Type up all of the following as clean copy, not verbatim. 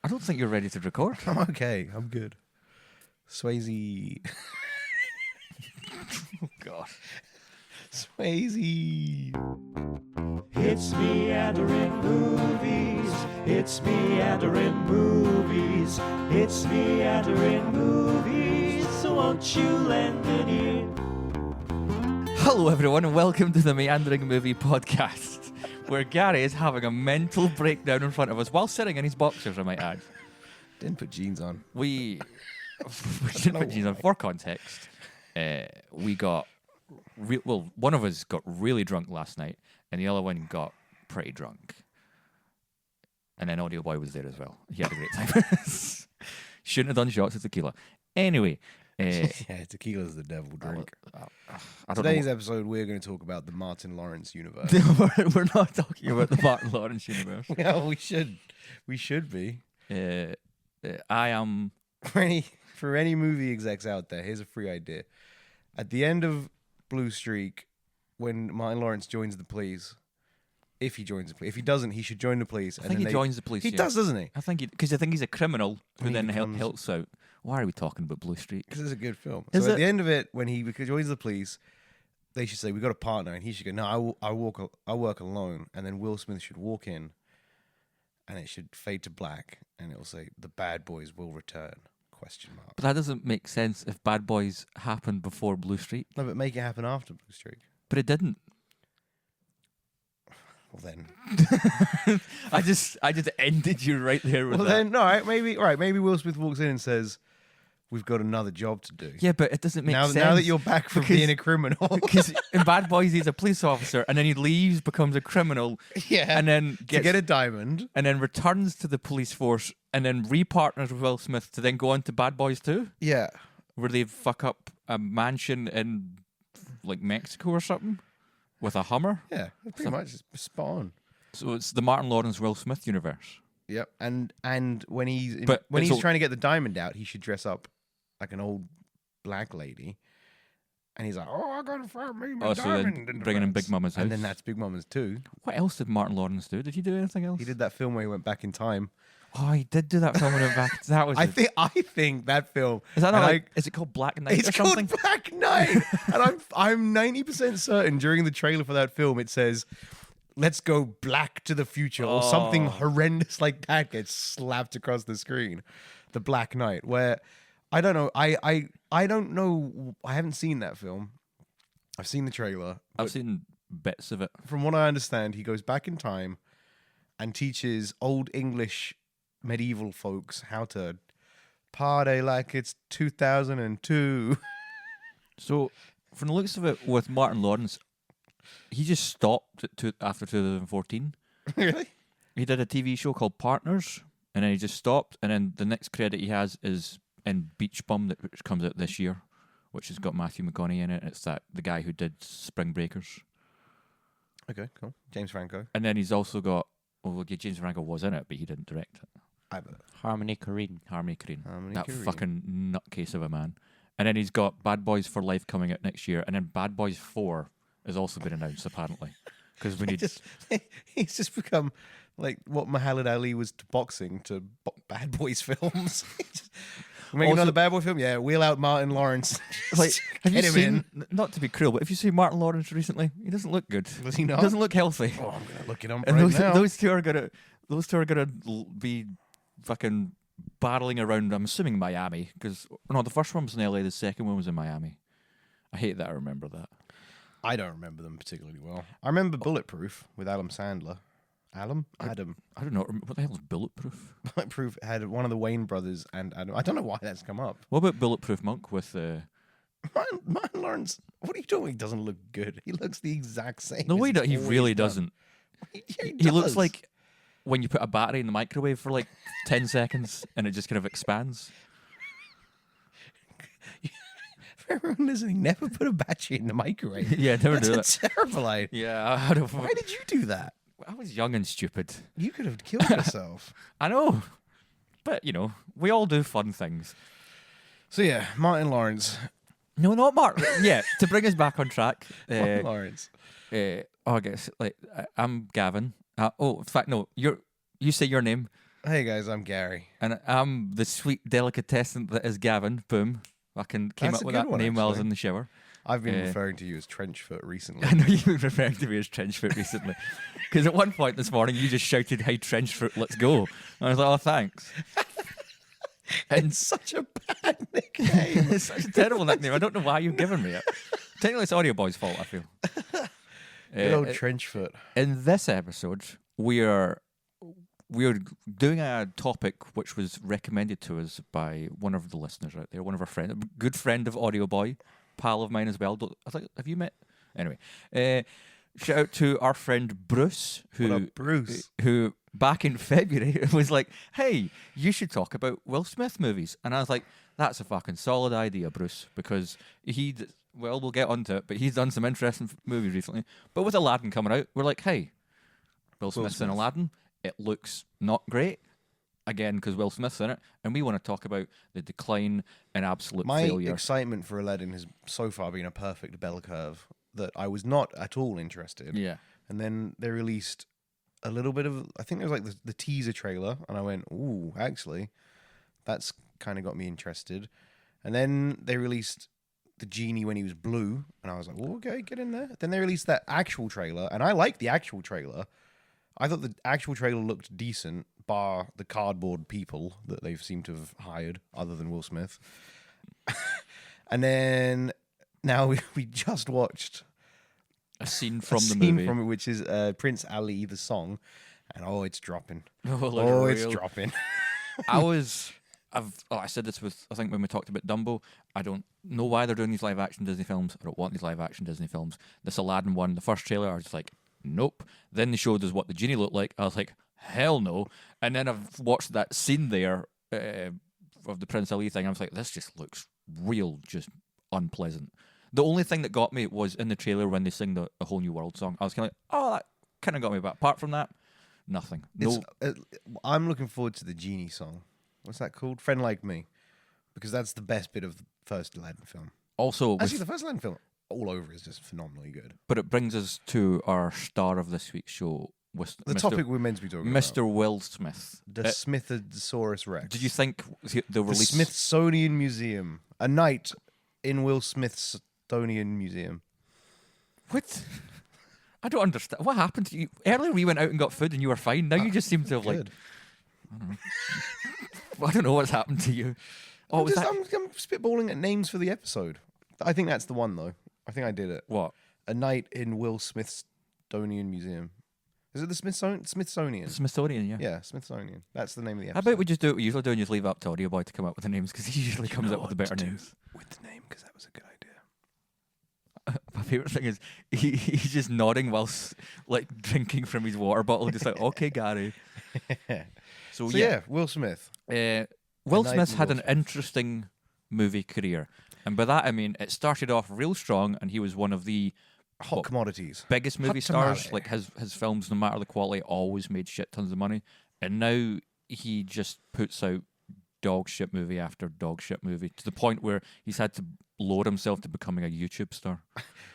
I don't think you're ready to record. I'm okay. I'm good. Swayze. Oh, God. Swayze. It's meandering movies. It's meandering movies. It's meandering movies. So won't you lend an ear? Hello, everyone, and welcome to the Meandering Movie Podcast, where Gary is having a mental breakdown in front of us while sitting in his boxers, I might add. Didn't put jeans on. We didn't put jeans on. For context, we got... one of us got really drunk last night, and the other one got pretty drunk. And then Audio Boy was there as well. He had a great time. Shouldn't have done shots of tequila. Anyway... Yeah, tequila's the devil drink. Today's episode, we're going to talk about the Martin Lawrence universe. We're not talking about the Martin Lawrence universe. Yeah, we should. We should be. I am... For any movie execs out there, here's a free idea. At the end of Blue Streak, when Martin Lawrence joins the police, if he joins the police, if he doesn't, he should join the police. I think he joins the police. He does, doesn't he? I think because he's a criminal who then helps out. Why are we talking about Blue Streak? Because it's a good film. Is so it? At the end of it, when he joins the police, they should say, "We got a partner," and he should go, "No, I work alone." And then Will Smith should walk in, and it should fade to black, and it will say, "The bad boys will return?" But that doesn't make sense if Bad Boys happened before Blue Streak. No, but make it happen after Blue Streak. But it didn't. Well then, I just ended you right there with well that. then, no, right, maybe Will Smith walks in and says, "We've got another job to do." Yeah, but it doesn't make sense. Now that you're back from being a criminal. Because in Bad Boys he's a police officer, and then he leaves, becomes a criminal, Yeah. and then to get a diamond. and then returns to the police force, and then repartners with Will Smith to then go on to Bad Boys 2, Yeah. where they fuck up a mansion in like Mexico or something with a Hummer. Yeah. Pretty much it's spot on. So it's the Martin Lawrence Will Smith universe. Yep. And when he's But when it's he's all- trying to get the diamond out, he should dress up like an old black lady. And he's like, "Oh, I gotta find me my Oh, so diamond." then bringing in Big Mama's house. And then that's Big Mama's too. What else did Martin Lawrence do? Did he do anything else? He did that film where he went back in time. Oh, he did do that film when he went back. That was. I think that film. Is that and not like? Is it called Black Knight It's or something? called Black Knight, and I'm 90% certain during the trailer for that film it says, "Let's go black to the future" or something horrendous like that gets slapped across the screen. The Black Knight, where I don't know, I don't know, I haven't seen that film. I've seen the trailer. I've seen bits of it. From what I understand, he goes back in time and teaches old English medieval folks how to party like it's 2002. So, from the looks of it, with Martin Lawrence, he just stopped after 2014. Really? He did a TV show called Partners, and then he just stopped. And then the next credit he has is in Beach Bum, which comes out this year, which has got Matthew McConaughey in it. It's the guy who did Spring Breakers. Okay, cool. James Franco. And then he's also got, James Franco was in it, but he didn't direct it. I bet. Harmony Korine. That Korine. fucking nutcase of a man. And then he's got Bad Boys for Life coming out next year, and then Bad Boys 4 has also been announced, apparently. Because we need... He's just become like what Muhammad Ali was to boxing to Bad Boys films. Make Also- another Bad Boy film? Yeah, wheel out Martin Lawrence. Like, have you Get him seen, in. not to be cruel, but if you see Martin Lawrence recently, he doesn't look good. Does he not? He doesn't look healthy. Oh, I'm gonna look it up And right now. those two are gonna be fucking battling around. I'm assuming Miami, because the first one was in LA, the second one was in Miami. I hate that I remember that. I don't remember them particularly well. I remember Bulletproof with Adam Sandler. Adam. I don't know what the hell is Bulletproof. Bulletproof had one of the Wayne brothers and Adam. I don't know why that's come up. What about Bulletproof Monk with? Martin Lawrence. What are you doing? He doesn't look good. He looks the exact same. No, as he's he always really done. doesn't. He He looks does. like when you put a battery in the microwave for like 10 seconds and it just kind of expands. For everyone listening, never put a battery in the microwave. Yeah, never do that. That's a terrible idea. Yeah, I don't. Why did you do that? I was young and stupid. You could have killed yourself. I know, but we all do fun things. So yeah, Martin Lawrence. No, not Mark. Yeah, to bring us back on track. Martin Lawrence. I guess I'm Gavin. In fact, no. You say your name. Hey guys, I'm Gary. And I'm the sweet delicatessen that is Gavin. Boom. I came That's up a with good that one, name while I was actually. in the shower. I've been referring to you as Trenchfoot recently. I know you've been referring to me as Trenchfoot recently. Because at one point this morning you just shouted, "Hey Trenchfoot, let's go." And I was like, "Oh, thanks." And It's such a bad nickname. it's such a terrible nickname. I don't know why you've given me it. Technically, it's Audio Boy's fault, I feel. Good old Trenchfoot. In this episode, we are doing a topic which was recommended to us by one of the listeners out there, one of our friends, a good friend of Audio Boy, pal of mine as well. I think, have you met? Anyway, shout out to our friend Bruce, What up, Bruce? who back in February was like, "Hey, you should talk about Will Smith movies," and I was like, "That's a fucking solid idea, Bruce," because we'll get onto it, but he's done some interesting movies recently. But with Aladdin coming out, we're like, "Hey, Will Smith's in Aladdin. It looks not great." Again, because Will Smith's in it, and we want to talk about the decline and absolute My failure. excitement for Aladdin has so far been a perfect bell curve that I was not at all interested. Yeah. And then they released a little bit of, I think it was like the teaser trailer, and I went, ooh, actually, that's kind of got me interested. And then they released the genie when he was blue, and I was like, well, okay, get in there. Then they released that actual trailer, and I liked the actual trailer. I thought the actual trailer looked decent, bar the cardboard people that they've seemed to have hired, other than Will Smith. And then now we just watched A scene from a the scene movie. from it, which is Prince Ali, the song, and it's dropping. It's Real. dropping. I said this I think when we talked about Dumbo. I don't know why they're doing these live action Disney films. I don't want these live action Disney films. This Aladdin one, the first trailer, I was just like, nope. Then they showed us what the genie looked like. I was like, hell no. And then I've watched that scene there of the Prince Ali thing. I was like, this just looks real, just unpleasant. The only thing that got me was in the trailer when they sing the A Whole New World song. I was kind of like, oh, that kind of got me. But apart from that, nothing. No. I'm looking forward to the genie song. What's that called? Friend Like Me, because that's the best bit of the first Aladdin film. Also, Actually, the first Aladdin film all over is just phenomenally good. but it brings us to our star of this week's show, The topic we're meant to be talking Mr. Will Smith. about. The Smithosaurus Rex. Did you think the The release? Smithsonian Museum. A night in Will Smith's Smithsonian Museum. What? I don't understand. What happened to you? Earlier we went out and got food and you were fine. Now you just seem to have like, Good. I don't know what's happened to you. Oh, I'm, was just, that I'm spitballing at names for the episode. I think that's the one, though. I think I did it. what? A night in Will Smith's Smithsonian Museum. Is it the Smithsonian? Smithsonian, yeah. Yeah, Smithsonian. That's the name of the How episode. about we just do what we usually do and just leave it up to Audio Boy to come up with the names because he usually comes know up with the what better to do names. with the name, because that was a good idea. My favourite thing is he's just nodding whilst like drinking from his water bottle, just like, okay, Gary. So, So yeah, Will Smith. Will Night Smith's in had Will an Smith. interesting movie career. And by that, I mean, it started off real strong and he was one of the Hot commodities. biggest movie Hot stars. tamale. Like his films, no matter the quality, always made shit tons of money. And now he just puts out dog shit movie after dog shit movie to the point where he's had to lower himself to becoming a YouTube star.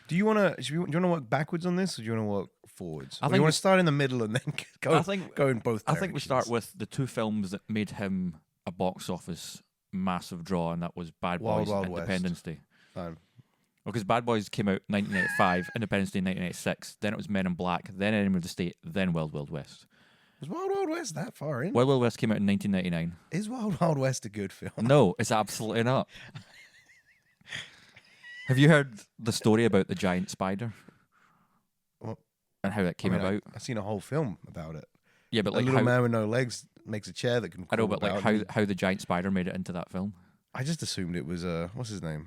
Do you want to work backwards on this, or do you want to work forwards? I Or do think you want we- to start in the middle and then go? I think- go in both. I think we start directions? with the two films that made him a box office massive draw, and that was Bad Wild Boys Wild and West. Independence Day. Fine. Because Bad Boys came out 1995, Independence Day 1996, then it was Men in Black, then Enemy of the State, then Wild Wild West. Was Wild Wild West that far in? Wild Wild West came out in 1999. Is Wild Wild West a good film? No, it's absolutely not. Have you heard the story about the giant spider Well, and how that came about? I've seen a whole film about it. Yeah, but A like little how man with no legs makes a chair that can. I know, crawl but like about. how the giant spider made it into that film. I just assumed it was what's his name,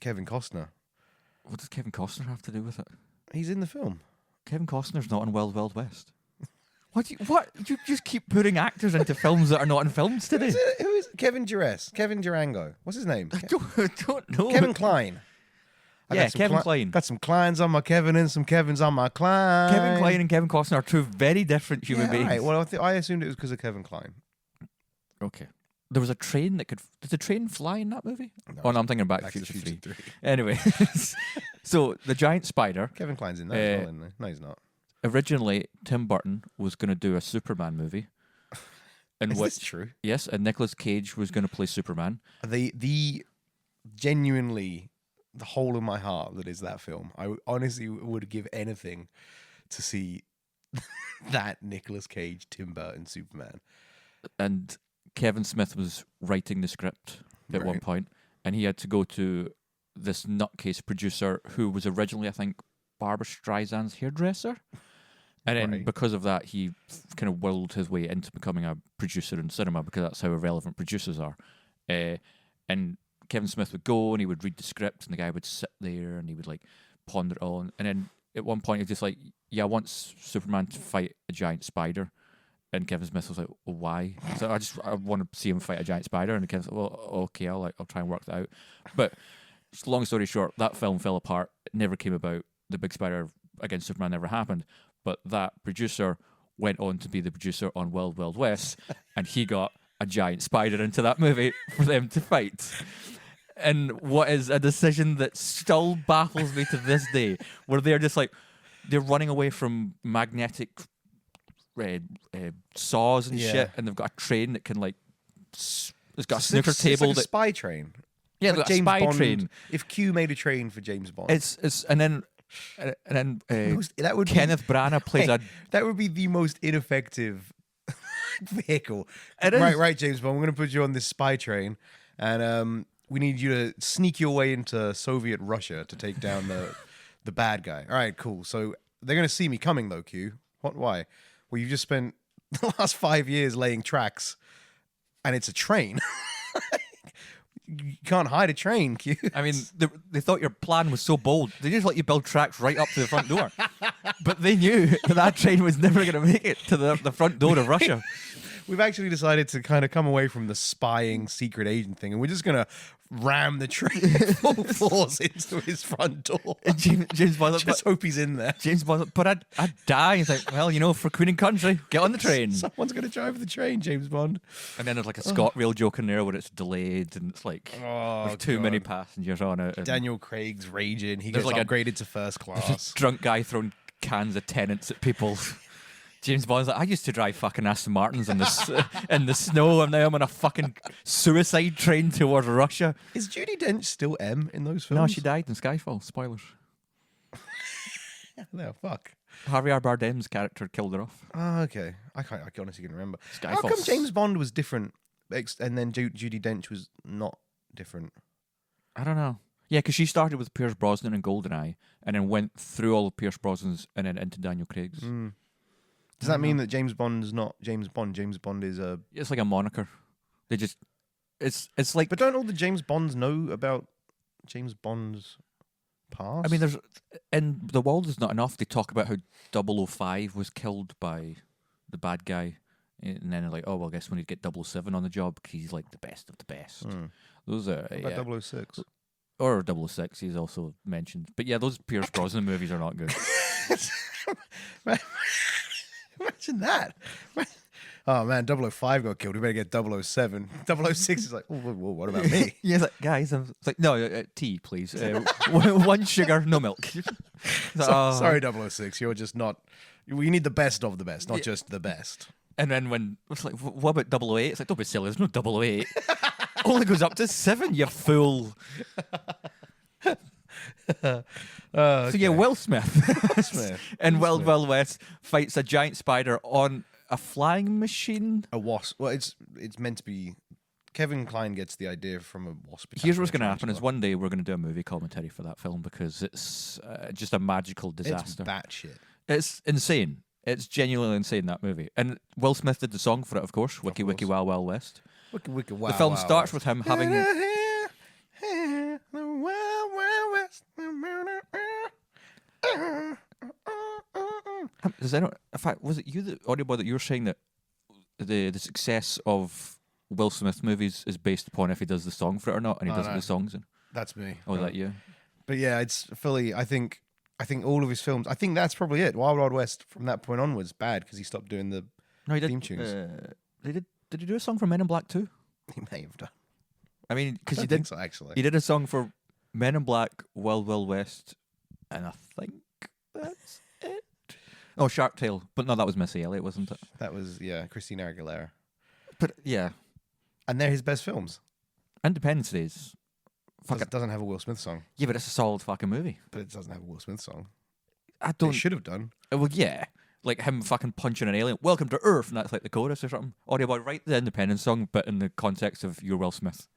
Kevin Costner. What does Kevin Costner have to do with it? He's in the film. Kevin Costner's not in Wild Wild West. What? You just keep putting actors into films that are not in films today. Who is Kevin Duress? Kevin Durango. What's his name? I don't know. Kevin Klein. I Yeah, got some Kevin Klein. Got some Kleins on my Kevin and some Kevins on my Klein. Kevin Klein and Kevin Costner are two very different human beings. Right. Well, I assumed it was because of Kevin Klein. Okay. There was a train that could. Did the train fly in that movie? No, Oh no, I'm thinking Back to the Future 3. Anyway, so the giant spider. Kevin Klein's in that as well, isn't he? No, he's not. Originally, Tim Burton was going to do a Superman movie, And Is what? this true? Yes, and Nicolas Cage was going to play Superman. The genuinely the whole of my heart that is that film. I honestly would give anything to see that Nicolas Cage, Tim Burton Superman. And Kevin Smith was writing the script at one Right. point, and he had to go to this nutcase producer who was originally, I think, Barbara Streisand's hairdresser. And then Right. because of that, he kind of whirled his way into becoming a producer in cinema because that's how irrelevant producers are. And Kevin Smith would go and he would read the script and the guy would sit there and he would like ponder it on. And then at one point, he was just like, yeah, I want Superman to fight a giant spider. And Kevin Smith was like, well, why? So I want to see him fight a giant spider. And Kevin said, well, okay, I'll try and work that out. But just long story short, that film fell apart. It never came about. The big spider against Superman never happened. But that producer went on to be the producer on Wild Wild West, and he got a giant spider into that movie for them to fight. And what is a decision that still baffles me to this day, where they're just like, they're running away from magnetic saws and Yeah. shit, and they've got a train that can like, it's got a It's snooker like- table it's like a that spy train. yeah, Like they've got a James spy Bond. train. If Q made a train for James Bond, It's and then that would Kenneth Branagh plays a that would be the most ineffective vehicle. It is. Right, James Bond. We're going to put you on this spy train, and we need you to sneak your way into Soviet Russia to take down the bad guy. All right, cool. So they're going to see me coming, though, Q. What? Why? Well, you've just spent the last 5 years laying tracks, and it's a train. You can't hide a train, Q. I mean, they thought your plan was so bold. They just let you build tracks right up to the front door. But they knew that train was never going to make it to the front door of Russia. We've actually decided to kind of come away from the spying secret agent thing, and we're just going to ram the train full force into his front door. And James Bond, Just hope he's in there. James Bond, but I'd die. He's like, well, for Queen and Country, get on the train. Someone's going to drive the train, James Bond. And then there's like a ScotRail joke in there where it's delayed and it's like Oh, there's too many God. passengers on it. And Daniel Craig's raging. He There's gets like a- upgraded to first there's class. a drunk guy throwing cans of Tennants at people. James Bond's like, I used to drive fucking Aston Martins in the snow, and now I'm on a fucking suicide train towards Russia. Is Judi Dench still M in those films? No, she died in Skyfall. Spoilers. No, fuck. Javier Bardem's character killed her off. Oh, okay. I honestly can't remember. How Skyfall. come James Bond was different, and then Judi Dench was not different? I don't know. Yeah, because she started with Pierce Brosnan and GoldenEye, and then went through all of Pierce Brosnan's, and then into Daniel Craig's. Does that mean that James Bond is not James Bond? James Bond is a... It's like a moniker. They just, it's like. But don't all the James Bonds know about James Bond's past? I mean, there's in The World Is Not Enough. They talk about how 005 was killed by the bad guy, and then they're like, oh well, I guess we need to get 007 on the job because he's like the best of the best. Those are What about 006? or 006. He's also mentioned, but yeah, those Pierce Brosnan movies are not good. Imagine that. Oh man, 005 got killed. We better get 007. 006 is like, oh, what about me? Yeah, it's like, guys, it's like, no, tea, please. One sugar, no milk. It's like, oh. Sorry, 006. You're just not. We need the best of the best, not just the best. And then when it's like, what about 008? It's like, don't be silly. There's no 008. Only goes up to 7. You fool. So yeah, Will Smith, Smith. in Wild Wild West fights a giant spider on a flying machine. A wasp. Well, it's meant to be. Kevin Kline gets the idea from a wasp. Here's what's going to happen: is one day we're going to do a movie commentary for that film because it's just a magical It's disaster. batshit. It's insane. It's genuinely insane, that movie. And Will Smith did the song for it, of course. Wiki Wiki Wild Wild West. Wicked, wow, The film wow, starts wow. with him having. Does anyone, in fact, was it you, the audio boy, that you were saying that the success of Will Smith movies is based upon if he does the song for it or not, and he does no. the songs? That's me. Oh, is that you? But yeah, it's fully. I think all of his films. I think that's probably it. Wild Wild West from that point onwards bad because he stopped doing the. No, he did. Theme tunes. Did he do a song for Men in Black too? He may have done. I mean, because I he don't think did. so, actually. He did a song for Men in Black, Wild Wild West, and I think that's it. Oh, Shark Tale, but no, that was Missy Elliott, wasn't it? That was Christina Aguilera. But yeah, And they're his best films. Independence Day's fucking Doesn't have a Will Smith song, yeah, but it's a solid fucking movie. but it doesn't have a Will Smith song. I They don't. should have done. Well, yeah, like him fucking punching an alien. Welcome to Earth, and that's like the chorus or something. Audio boy, write the Independence song, but in the context of your Will Smith.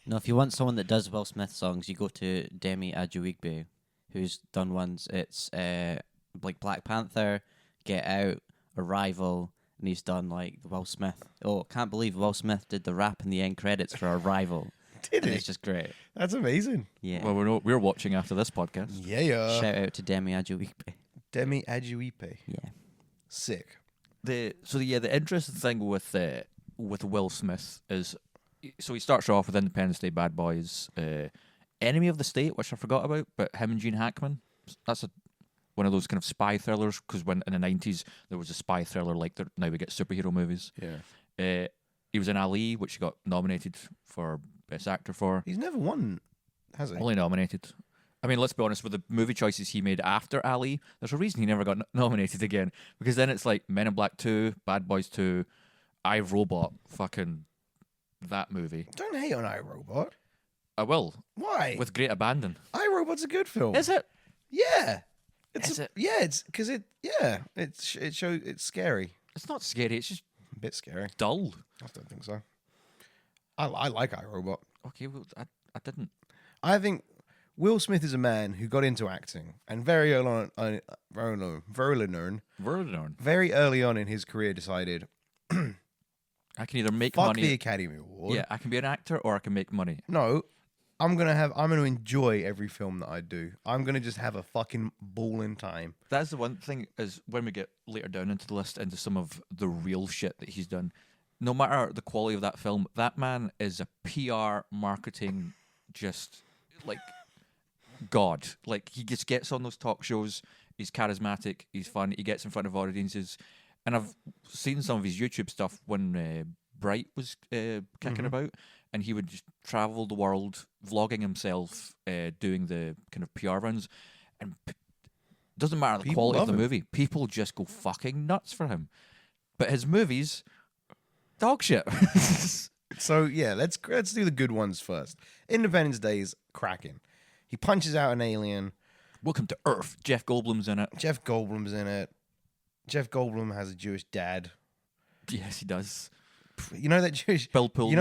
No, if you want someone that does Will Smith songs, you go to Demi Adjuigbe, who's done ones. It's like Black Panther, Get Out, Arrival, and he's done like the Will Smith. Oh, can't believe Will Smith did the rap in the end credits for Arrival. Did And he? it's just great. That's amazing. Yeah. Well, we're watching after this podcast. Yeah. Shout out to Demi Adjuigbe. Demi Adjuipe. Yeah. Sick. The interesting thing with Will Smith is, so he starts off with Independence Day, Bad Boys, Enemy of the State, which I forgot about, but him and Gene Hackman. That's one of those kind of spy thrillers, because when in the 90s there was a spy thriller like now we get superhero movies. Yeah. He was in Ali, which he got nominated for Best Actor for. He's never won, has he? Only nominated. I mean, let's be honest, with the movie choices he made after Ali, there's a reason he never got nominated again. Because then it's like Men in Black 2, Bad Boys 2, I, Robot, fucking that movie. Don't hate on iRobot. I will, Why? with great abandon. iRobot's a good film. Is it? Yeah. Is it? Yeah, it's because it shows it's scary. It's not scary, it's just A bit scary. dull. I don't think so. I like iRobot. Okay, well, I didn't. I think Will Smith is a man who got into acting and very early on in his career decided, I can either make fuck money. the Academy Award. Yeah, I can be an actor or I can make money. No, I'm gonna enjoy every film that I do. I'm gonna just have a fucking ballin' time. That's the one thing, is when we get later down into the list, into some of the real shit that he's done, no matter the quality of that film, that man is a PR marketing just like god. Like, he just gets on those talk shows, he's charismatic, he's fun, he gets in front of audiences. And I've seen some of his YouTube stuff when Bright was kicking about, and he would just travel the world vlogging himself, doing the kind of PR runs, and doesn't matter the People quality of love the him. movie, people just go fucking nuts for him. But his movies, dog shit. So yeah, let's do the good ones first. Independence Day is cracking. He punches out an alien. Welcome to Earth. Jeff Goldblum's in it. Jeff Goldblum's in it. Jeff Goldblum has a Jewish dad. Yes, he does. You know that Jewish Bill Pullman. You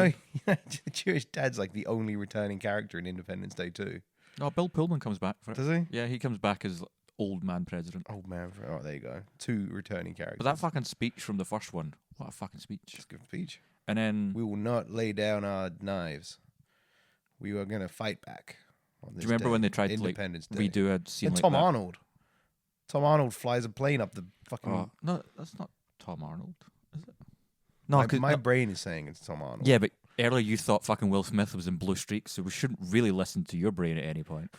know the Jewish dad's like the only returning character in Independence Day 2. No, Bill Pullman comes back for it. Does he? Yeah, he comes back as old man president. Oh man, oh there you go. 2 returning characters. But that fucking speech from the first one, what a fucking speech. Just good speech. And then, We will not lay down our knives. We are gonna fight back. On this do you remember day, when they tried to like Independence Day. redo a scene And like Tom that? Arnold. Tom Arnold flies a plane up the fucking. Oh, no, that's not Tom Arnold, is it? No, my brain is saying it's Tom Arnold. yeah, but earlier you thought fucking Will Smith was in Blue Streaks, so we shouldn't really listen to your brain at any point.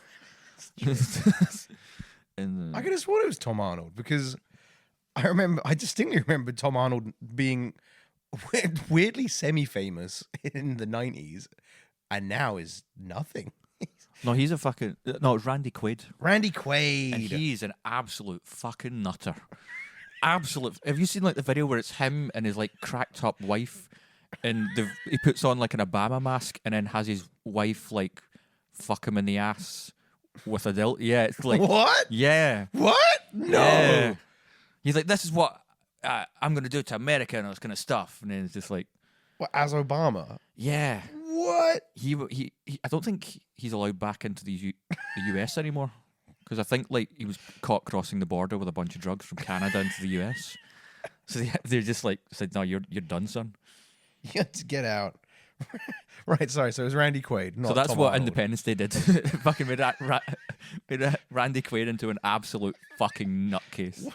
And, I could have sworn it was Tom Arnold because I distinctly remember Tom Arnold being weirdly semi-famous in the 90s and now is nothing. no, he's a fucking no. It's Randy Quaid, Randy Quaid. and he's an absolute fucking nutter. Absolute. Have you seen like the video where it's him and his like cracked up wife, and he puts on like an Obama mask and then has his wife like fuck him in the ass with a dildo? Yeah, it's like What? Yeah. What? No. Yeah. He's like, this is what I'm going to do to America and all this kind of stuff. And then it's just like, What, as Obama? yeah. What? He I don't think he's allowed back into the US anymore. Because I think like he was caught crossing the border with a bunch of drugs from Canada into the US. So they're just like said, no, you're done, son. You have to get out. Right, sorry. So it was Randy Quaid. Not So that's Tom what Arnold. Independence Day did. Fucking made Randy Quaid into an absolute fucking nutcase.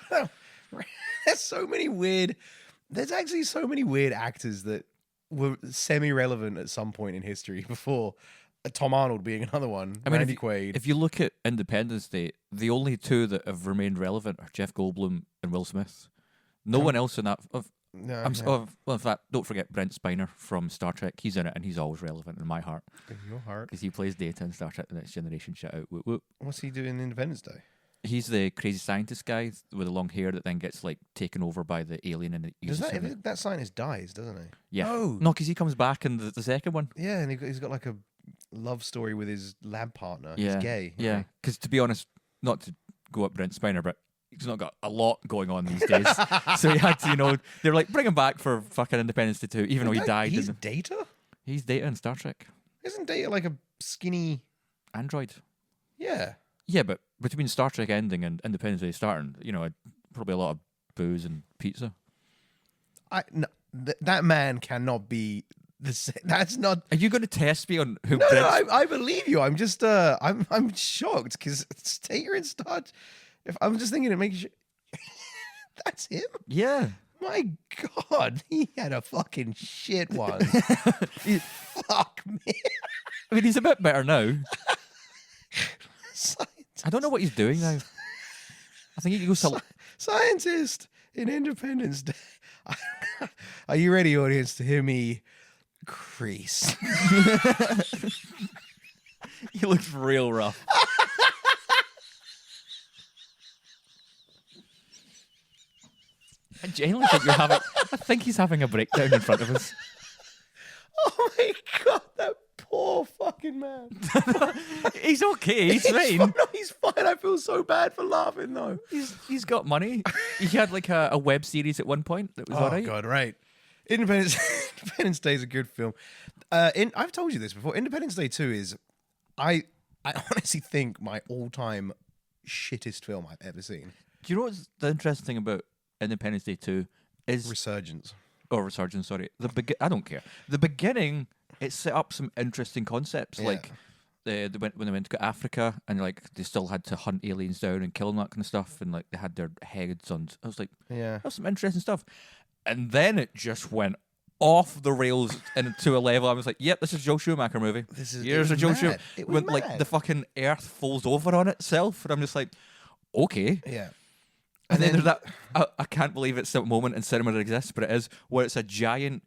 There's so many weird. There's actually so many weird actors that were semi-relevant at some point in history before Tom Arnold being another one. I mean, Randy Quaid. if you look at Independence Day, the only two that have remained relevant are Jeff Goldblum and Will Smith. No one else in that. No, Well, in fact, don't forget Brent Spiner from Star Trek. He's in it, and he's always relevant in my heart in your heart. because he plays Data in Star Trek: The Next Generation. Shout out! Whoop, whoop. What's he doing in Independence Day? He's the crazy scientist guy with the long hair that then gets like taken over by the alien and it Does uses that him. that scientist dies, doesn't he? Yeah. No. No, because he comes back in the second one. Yeah, and he's got like a love story with his lab partner. Yeah. He's gay. Yeah. Because to be honest, not to go up Brent Spiner, but he's not got a lot going on these days. So he had to, they were like, bring him back for fucking Independence Day 2, even though he died. He's Data? He's Data in Star Trek. Isn't Data like a skinny... Android. Yeah. Yeah, but between Star Trek ending and Independence Day starting, probably a lot of booze and pizza. That man cannot be the same. That's not... Are you going to test me on who No, Brent... I believe you. I'm just... I'm shocked because Data and Star... I'm just thinking it makes you... That's him? Yeah. My God, he had a fucking shit one. Fuck me. I mean, he's a bit better now. Scientist. I don't know what he's doing now. I think he goes to... Scientist in Independence Day. Are you ready, audience, to hear me crease? He looks real rough. I genuinely think I think he's having a breakdown in front of us. Oh my God, that poor fucking man. He's okay. He's fine. No, he's fine. I feel so bad for laughing though. He's got money. He had like a web series at one point that was alright. Oh God, right. Independence Day is a good film. I've told you this before. Independence Day 2 is, I honestly think, my all-time shittest film I've ever seen. Do you know what's the interesting thing about Independence Day 2 is... Resurgence. Oh, Resurgence, sorry. I don't care. The beginning, it set up some interesting concepts. Yeah. Like, when they went to Africa, and like they still had to hunt aliens down and kill them, that kind of stuff, and like they had their heads on... I was like, Yeah. that's some interesting stuff. And then it just went off the rails into a level. I was like, yep, this is a Joe Schumacher movie. Here's a Joe Schumacher. It was When mad. like the fucking earth falls over on itself, and I'm just like, okay. Yeah. And then there's that, I can't believe it's a moment in cinema that exists, but it is, where it's a giant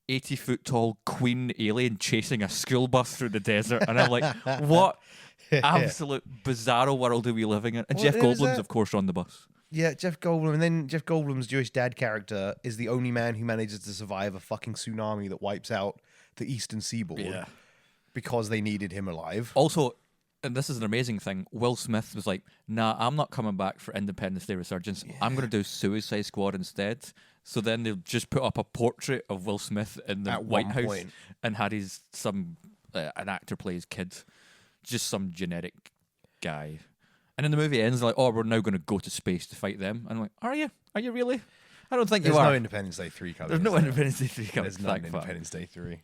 80-foot tall queen alien chasing a school bus through the desert. And I'm like, what absolute bizarro world are we living in? And Well, Jeff there was Goldblum's, that- of course, on the bus. Yeah, Jeff Goldblum. And then Jeff Goldblum's Jewish dad character is the only man who manages to survive a fucking tsunami that wipes out the eastern seaboard because they needed him alive. Also, and this is an amazing thing, Will Smith was like, nah, I'm not coming back for Independence Day Resurgence. I'm going to do Suicide Squad instead. So then they'll just put up a portrait of Will Smith in the At White one House point. and had an actor play his kid. Just some genetic guy. And then the movie ends like, oh, we're now going to go to space to fight them. And I'm like, are you? Are you really? I don't think There's you are. no Independence Day 3 coming. There's no is there? Independence Day 3 coming. There's no Thank fuck. Independence Day 3.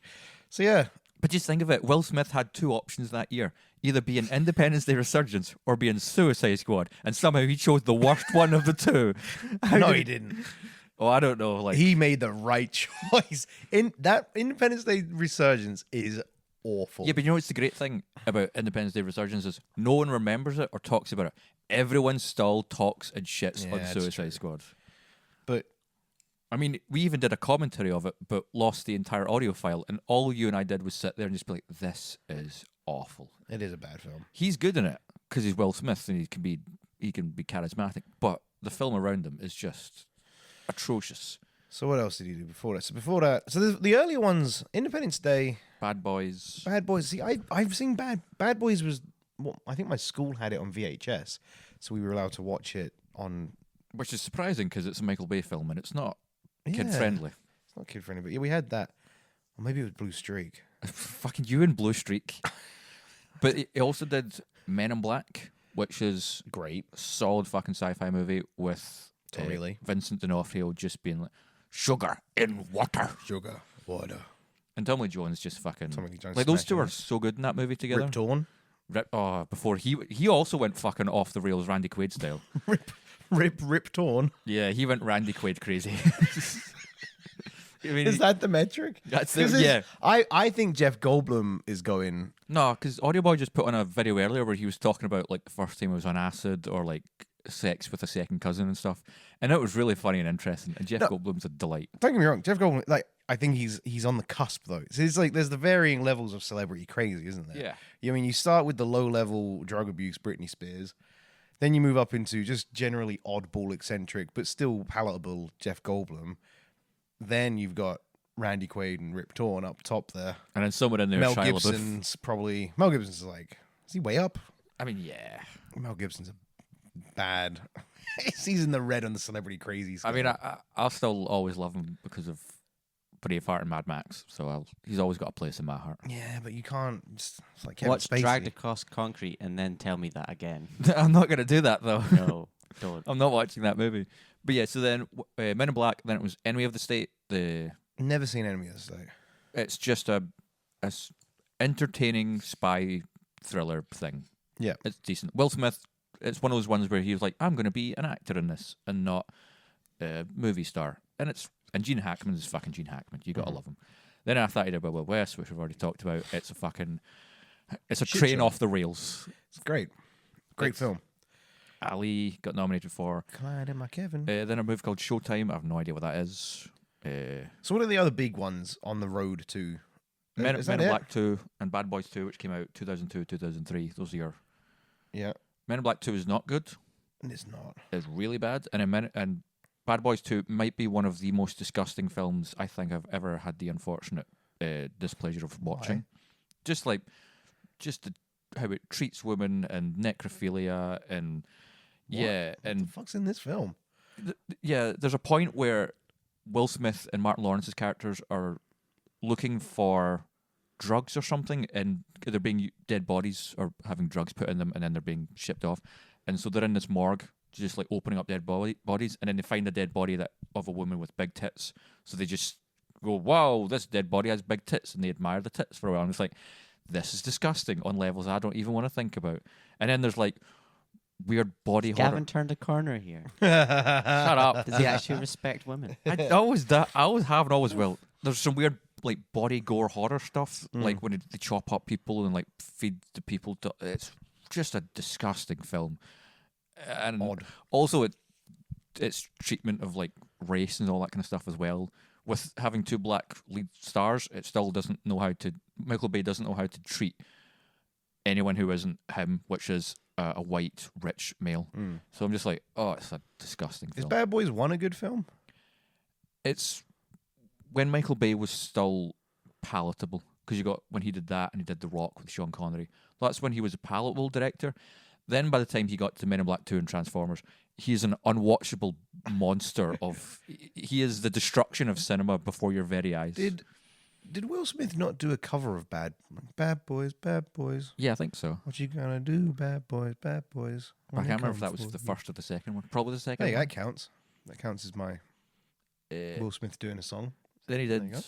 So yeah, But just think of it. Will Smith had two options that year. Either be in Independence Day Resurgence or be in Suicide Squad. And somehow he chose the worst one of the two. How no, did he didn't. Oh, I don't know. Like, He made the right choice. In that Independence Day Resurgence is awful. yeah, but you know what's the great thing about Independence Day Resurgence is no one remembers it or talks about it. Everyone still talks and shits Yeah, on that's Suicide true. Squad. But I mean, we even did a commentary of it, but lost the entire audio file. And all you and I did was sit there and just be like, this is awful. it is a bad film. He's good in it because he's Will Smith and he can be charismatic. But the film around him is just atrocious. So what else did he do before that? So the earlier ones, Independence Day, Bad Boys. Bad Boys. See, I've seen Bad Boys was. Well, I think my school had it on VHS, so we were allowed to watch it on. Which is surprising because it's a Michael Bay film and it's not Yeah. kid-friendly. It's not kid friendly, but yeah, we had that. Or maybe it was Blue Streak. Fucking you and Blue Streak. But he also did Men in Black, which is Great. a solid fucking sci-fi movie with Tommy Lee. Vincent D'Onofrio just being like, sugar in water. Sugar, water. And Tommy Lee Jones just fucking... Tommy Lee Jones like, those two smashing are it. so good in that movie together. Rip Torn. Before he also went fucking off the rails Randy Quaid style. Rip Torn. Yeah, he went Randy Quaid crazy. I mean, Is that the metric? That's the, 'Cause it's- yeah. I think Jeff Goldblum is going. No, because Audio Boy just put on a video earlier where he was talking about like the first time he was on acid or like sex with a second cousin and stuff, and it was really funny and interesting. And Jeff No. Goldblum's a delight. Don't get me wrong, Jeff Goldblum. Like I think he's on the cusp though. So it's like there's the varying levels of celebrity crazy, isn't there? Yeah. I mean, you start with the low level drug abuse, Britney Spears. Then you move up into just generally oddball, eccentric, but still palatable Jeff Goldblum. Then you've got Randy Quaid and Rip Torn up top there. And then someone in there, Mel Shia LaBeouf. Gibson's probably... Mel Gibson's like... Is he way up? I mean, yeah. Mel Gibson's bad. He's in the red on the Celebrity Crazy scale. I mean, I'll still always love him because of Braveheart and Mad Max. So he's always got a place in my heart. Yeah, but you can't... It's like Kevin Watch Spacey. Dragged Across Concrete and then tell me that again. I'm not going to do that, though. No, don't. I'm not watching that movie. But yeah, so then Men in Black, then it was Enemy of the State. Never seen Enemy of the State. It's just a entertaining spy thriller thing. Yeah. It's decent. Will Smith, it's one of those ones where he was like, I'm going to be an actor in this and not a movie star. And Gene Hackman is fucking Gene Hackman. You got to love him. Then after that, he did Wild Wild West, which we've already talked about. It's a Shit train show. off the rails. It's great. Great film. Ali got nominated for. Clyde and my Kevin. Then a movie called Showtime. I have no idea what that is. So what are the other big ones on the road to? Men Is in that it? Black 2 and Bad Boys 2, which came out 2002, 2003. Those are your... Yeah. Men in Black 2 is not good. And it's not. It's really bad. And Bad Boys 2 might be one of the most disgusting films I think I've ever had the unfortunate displeasure of watching. Why? How it treats women and necrophilia and... Yeah, What and the fuck's in this film? yeah, there's a point where Will Smith and Martin Lawrence's characters are looking for drugs or something, and they're being dead bodies or having drugs put in them, and then they're being shipped off. And so they're in this morgue, just like opening up dead bodies, and then they find a dead body of a woman with big tits. So they just go, "Wow, this dead body has big tits," and they admire the tits for a while. And it's like, this is disgusting on levels I don't even want to think about. And then there's like weird body horror. Gavin turned a corner here. Shut up. Does he actually respect women? I always have and always will. There's some weird like body gore horror stuff, like when they chop up people and like feed the people. It's just a disgusting film, and Odd. also its treatment of like race and all that kind of stuff as well. With having two black lead stars, it still doesn't know how to. Michael Bay doesn't know how to treat anyone who isn't him, which is a white rich male. So I'm just like, oh, it's a disgusting Is film. Bad Boys 1 a good film? It's when Michael Bay was still palatable, because you got when he did that and he did The Rock with Sean Connery. That's when he was a palatable director. Then by the time he got to Men in Black 2 and Transformers, he's an unwatchable monster of... He is the destruction of cinema before your very eyes. Did Will Smith not do a cover of Bad Boys, Bad Boys? Yeah, I think so. What you gonna do, Bad Boys, Bad Boys? I can't remember if that was the first or the second one. Probably the second Hey, one. that counts. That counts as my Will Smith doing a song. Then he There did you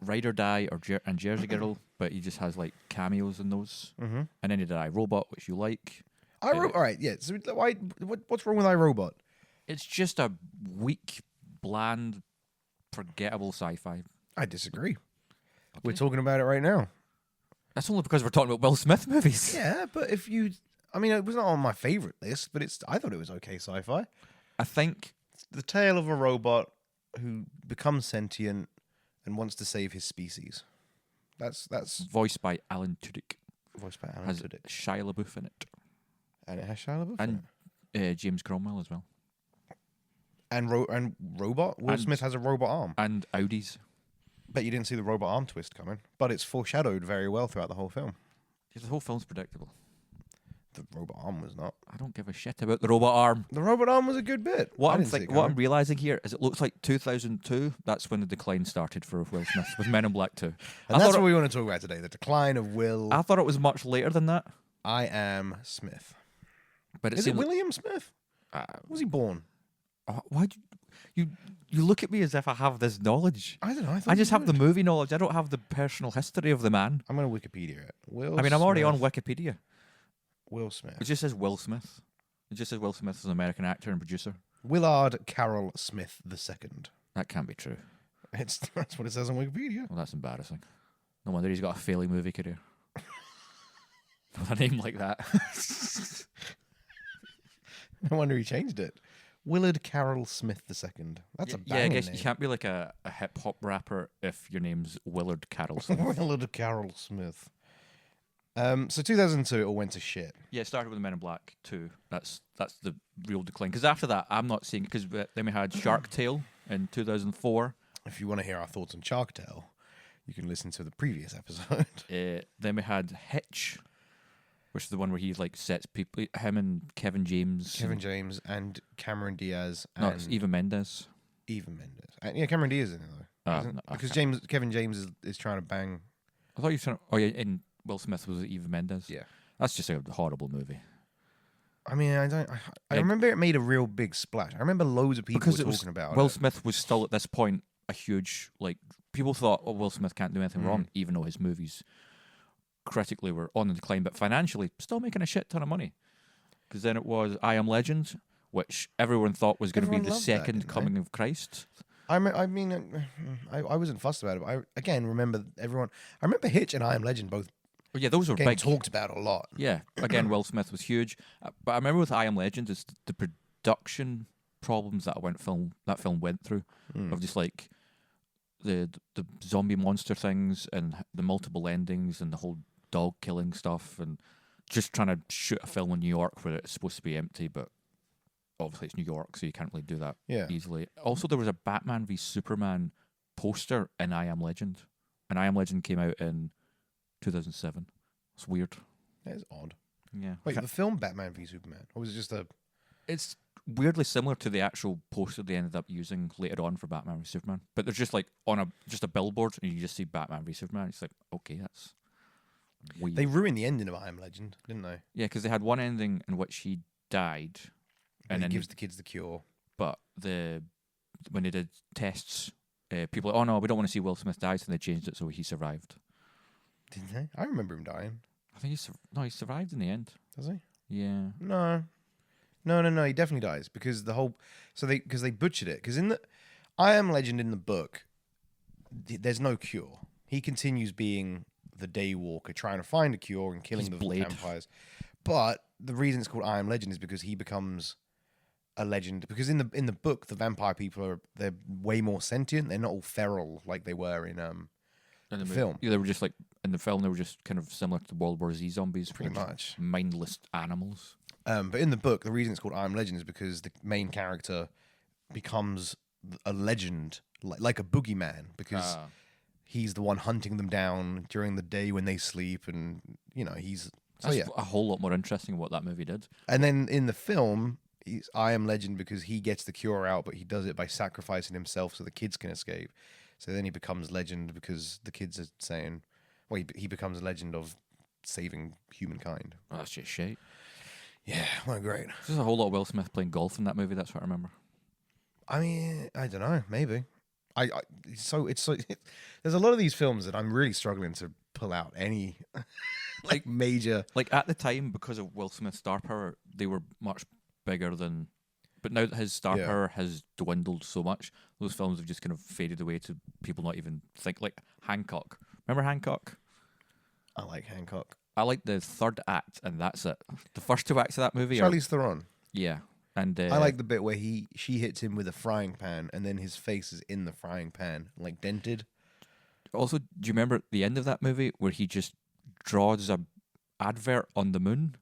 Ride or Die and Jersey Girl, but he just has like cameos in those. Mm-hmm. And then he did iRobot, which you like. All right, yeah. So what's wrong with iRobot? It's just a weak, bland, forgettable sci-fi. I disagree. We're talking about it right now. That's only because we're talking about Will Smith movies. Yeah, but it was not on my favorite list, but I thought it was okay sci-fi. I think It's the tale of a robot who becomes sentient and wants to save his species. That's voiced by Alan Tudyk. voiced by Alan Has Tudyk. Shia LaBeouf in it. And it has Shia LaBeouf in And it. James Cromwell as well. And robot. Will And- Smith has a robot arm. And Audis. Bet you didn't see the robot arm twist coming, but it's foreshadowed very well throughout the whole film. The whole film's predictable. The robot arm was not. I don't give a shit about the robot arm. The robot arm was a good bit. I didn't see it What I'm coming. realizing here is it looks like 2002. That's when the decline started for Will Smith with Men in Black 2. And I that's thought what we want to talk about today: the decline of Will. I thought it was much later than that, I am Smith. but it Is it seems. William Smith? Was he born? Why you look at me as if I have this knowledge? I don't know. I just have the movie knowledge. I don't have the personal history of the man. I'm going to Wikipedia it. I mean, I'm already on Wikipedia. Will Smith. It just says Will Smith. It just says Will Smith is an American actor and producer. Willard Carroll Smith II. That can't be true. That's what it says on Wikipedia. Well, that's embarrassing. No wonder he's got a failing movie career. With a name like that. No wonder he changed it. Willard Carroll Smith II. That's a Yeah, I banging guess name. you can't be like a hip hop rapper if your name's Willard Carrollson. Willard Carroll Smith. So 2002, it all went to shit. Yeah, it started with Men in Black 2. That's the real decline. Because after that, I'm not seeing... Because then we had Shark Tale in 2004. If you want to hear our thoughts on Shark Tale, you can listen to the previous episode. Then we had Hitch, which is the one where he like sets people... Him and Kevin James. And Cameron Diaz. No, it's Eva Mendes. Eva Mendes. Yeah, Cameron Diaz is in it, though. No, Because Kevin James is trying to bang... I thought you were trying to... Oh, yeah, in Will Smith was Eva Mendes. Yeah. That's just a horrible movie. I mean, I remember it made a real big splash. I remember loads of people were talking about Will it. Smith was still at this point a huge, like, people thought, oh, Will Smith can't do anything wrong, even though his movies critically were on the decline, but financially still making a shit ton of money. Because then it was I Am Legend, which everyone thought was going to be Everyone the loved that, second didn't coming of Christ. I mean, I wasn't fussed about it, but I, again, remember everyone... I remember Hitch and I Am Legend both Oh, yeah, those were getting big. talked about a lot. Yeah, again, Will Smith was huge. But I remember with I Am Legend, it's the production problems that that film went through of just like the zombie monster things and the multiple endings and the whole dog killing stuff and just trying to shoot a film in New York where it's supposed to be empty, but obviously it's New York, so you can't really do that easily. Also, there was a Batman v Superman poster in I Am Legend, and I Am Legend came out in 2007. It's weird. That is odd. Yeah. Wait, the film Batman v Superman? Or was it just a... It's weirdly similar to the actual poster they ended up using later on for Batman v Superman. But there's just like on just a billboard and you just see Batman v Superman. It's like, okay, that's weird. They ruined the ending of I Am Legend, didn't they? Yeah, because they had one ending in which he died. And then gives the kids the cure. But when they did tests, people were like, oh no, we don't want to see Will Smith die, so they changed it so he survived. Didn't they? I remember him dying. I think he survived in the end. Does he? Yeah. No. He definitely dies because they butchered it. Because in the I Am Legend in the book, there's no cure. He continues being the Daywalker, trying to find a cure and killing the vampires. But the reason it's called I Am Legend is because he becomes a legend. Because in the book, the vampire people they're way more sentient. They're not all feral like they were in the film. Yeah, they were just like in the film. They were just kind of similar to World War Z zombies, pretty much mindless animals. But in the book, the reason it's called I Am Legend is because the main character becomes a legend, like a boogeyman, because he's the one hunting them down during the day when they sleep, and he's. That's a whole lot more interesting what that movie did. And then in the film, he's I Am Legend because he gets the cure out, but he does it by sacrificing himself so the kids can escape. So then he becomes legend because the kids are saying, well, he becomes a legend of saving humankind. Oh, that's just shit. Yeah, well, great. There's a whole lot of Will Smith playing golf in that movie. That's what I remember. I mean, I don't know. Maybe. There's a lot of these films that I'm really struggling to pull out any like major. Like at the time, because of Will Smith's star power, they were much bigger than. But now that his star power has dwindled so much, those films have just kind of faded away to people not even think. Like Hancock. Remember Hancock? I like Hancock. I like the third act, and that's it. The first two acts of that movie Charlize Theron. Yeah. And I like the bit where she hits him with a frying pan, and then his face is in the frying pan, like dented. Also, do you remember the end of that movie where he just draws a advert on the moon?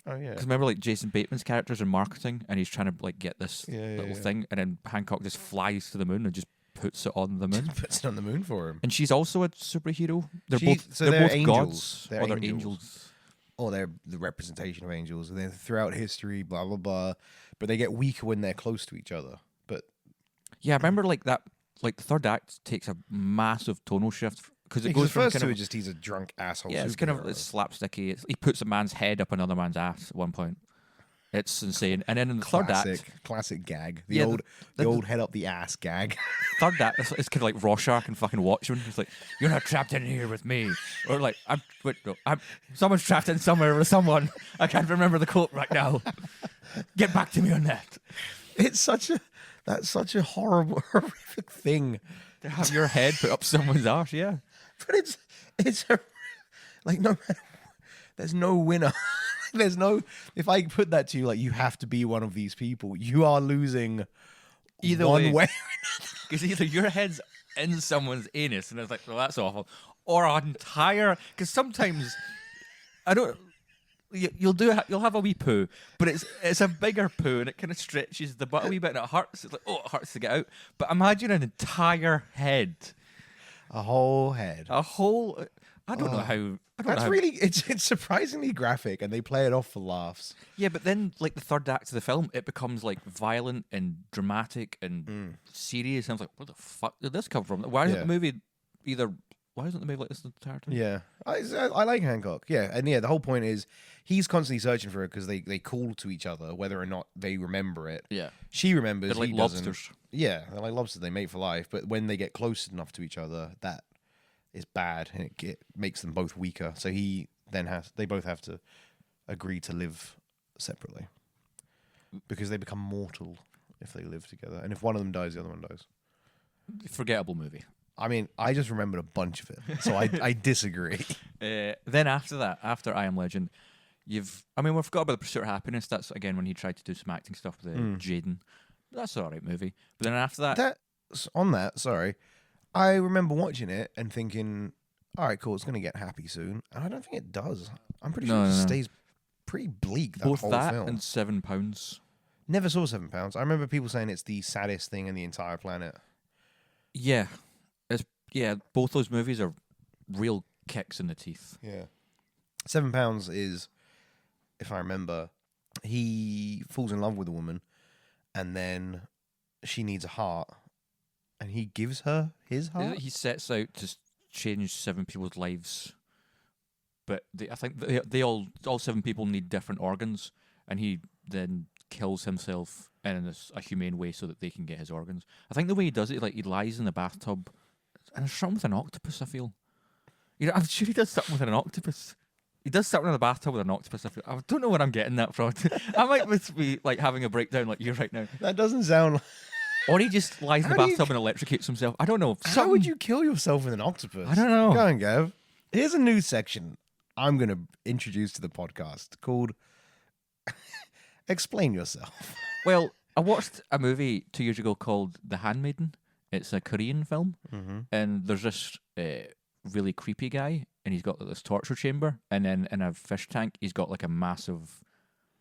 Oh yeah. Because remember, like Jason Bateman's characters in marketing, and he's trying to like get this little thing, and then Hancock just flies to the moon and just puts it on the moon. Just puts it on the moon for him. And she's also a superhero. They're both angels. gods. They're angels. Or they're the representation of angels, and then throughout history, blah blah blah. But they get weaker when they're close to each other. But yeah, I remember like that. Like the third act takes a massive tonal shift because it goes the first from two are just he's a drunk asshole. Yeah, it's kind of slapsticky. He puts a man's head up another man's ass at one point. It's insane. And then in the third act, classic gag, the old head up the ass gag. Third act, it's kind of like Rorschach and fucking Watchmen. It's like, you're not trapped in here with me, or like someone's trapped in somewhere with someone. I can't remember the quote right now. Get back to me on that. That's such a horrible, horrific thing to have your head put up someone's arse. Yeah, but it's like no matter, there's no winner. There's no. If I put that to you, like you have to be one of these people, you are losing either one way. Because either your head's in someone's anus, and it's like, well, that's awful, or an entire. Because sometimes I don't. You'll have a wee poo, but it's a bigger poo and it kind of stretches the butt a wee bit and it hurts. It's like, oh, it hurts to get out. But imagine an entire head, A whole head. a whole. I don't know how. I don't know That's how, really it's surprisingly graphic, and they play it off for laughs. Yeah, but then like the third act of the film, it becomes like violent and dramatic and serious. And I was like, where the fuck did this come from? Why isn't the movie either? Why isn't the movie like this the entire time? Yeah, I like Hancock. Yeah, and the whole point is he's constantly searching for her because they call to each other whether or not they remember it. Yeah. She remembers. They're like he doesn't. lobsters. Yeah, they're like lobsters. They mate for life. But when they get close enough to each other, that is bad, and it makes them both weaker. So they both have to agree to live separately because they become mortal if they live together. And if one of them dies, the other one dies. Forgettable movie. I mean, I just remembered a bunch of it, so I disagree. Then after that, after I Am Legend, we forgot about The Pursuit of Happiness. That's again when he tried to do some acting stuff with Jaden. That's an alright movie. But then after that, Sorry, I remember watching it and thinking, all right, cool, it's going to get happy soon. And I don't think it does. I'm pretty sure it stays pretty bleak, that both whole that film. and £7. Never saw £7. I remember people saying it's the saddest thing in the entire planet. Yeah, both those movies are real kicks in the teeth. Yeah. £7 is, if I remember, he falls in love with a woman and then she needs a heart and he gives her his heart. He sets out to change 7 people's lives, but I think they all 7 people need different organs, and he then kills himself in a humane way so that they can get his organs. I think the way he does it, like he lies in the bathtub, and there's something with an octopus. I feel, I'm sure he does something with an octopus. He does something in the bathtub with an octopus. I don't know where I'm getting that from. I might be like having a breakdown like you right now. That doesn't sound like... Or he just lies in the bathtub and electrocutes himself. I don't know. How would you kill yourself with an octopus? I don't know. Go on, Gav. Here's a new section I'm going to introduce to the podcast called Explain Yourself. Well, I watched a movie 2 years ago called The Handmaiden. It's a Korean film, and there's this really creepy guy, and he's got this torture chamber, and then in a fish tank, he's got like a massive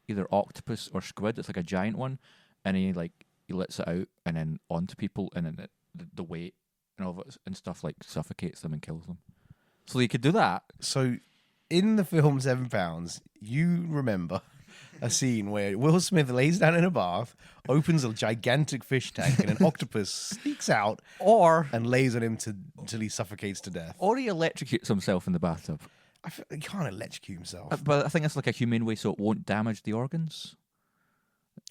either octopus or squid. It's like a giant one, and he lets it out and then onto people, and then the weight and all of it and stuff like suffocates them and kills them. So you could do that. So, in the film £7, you remember a scene where Will Smith lays down in a bath, opens a gigantic fish tank, and an octopus sneaks out and lays on him until he suffocates to death. Or he electrocutes himself in the bathtub. He can't electrocute himself. But I think that's like a humane way so it won't damage the organs.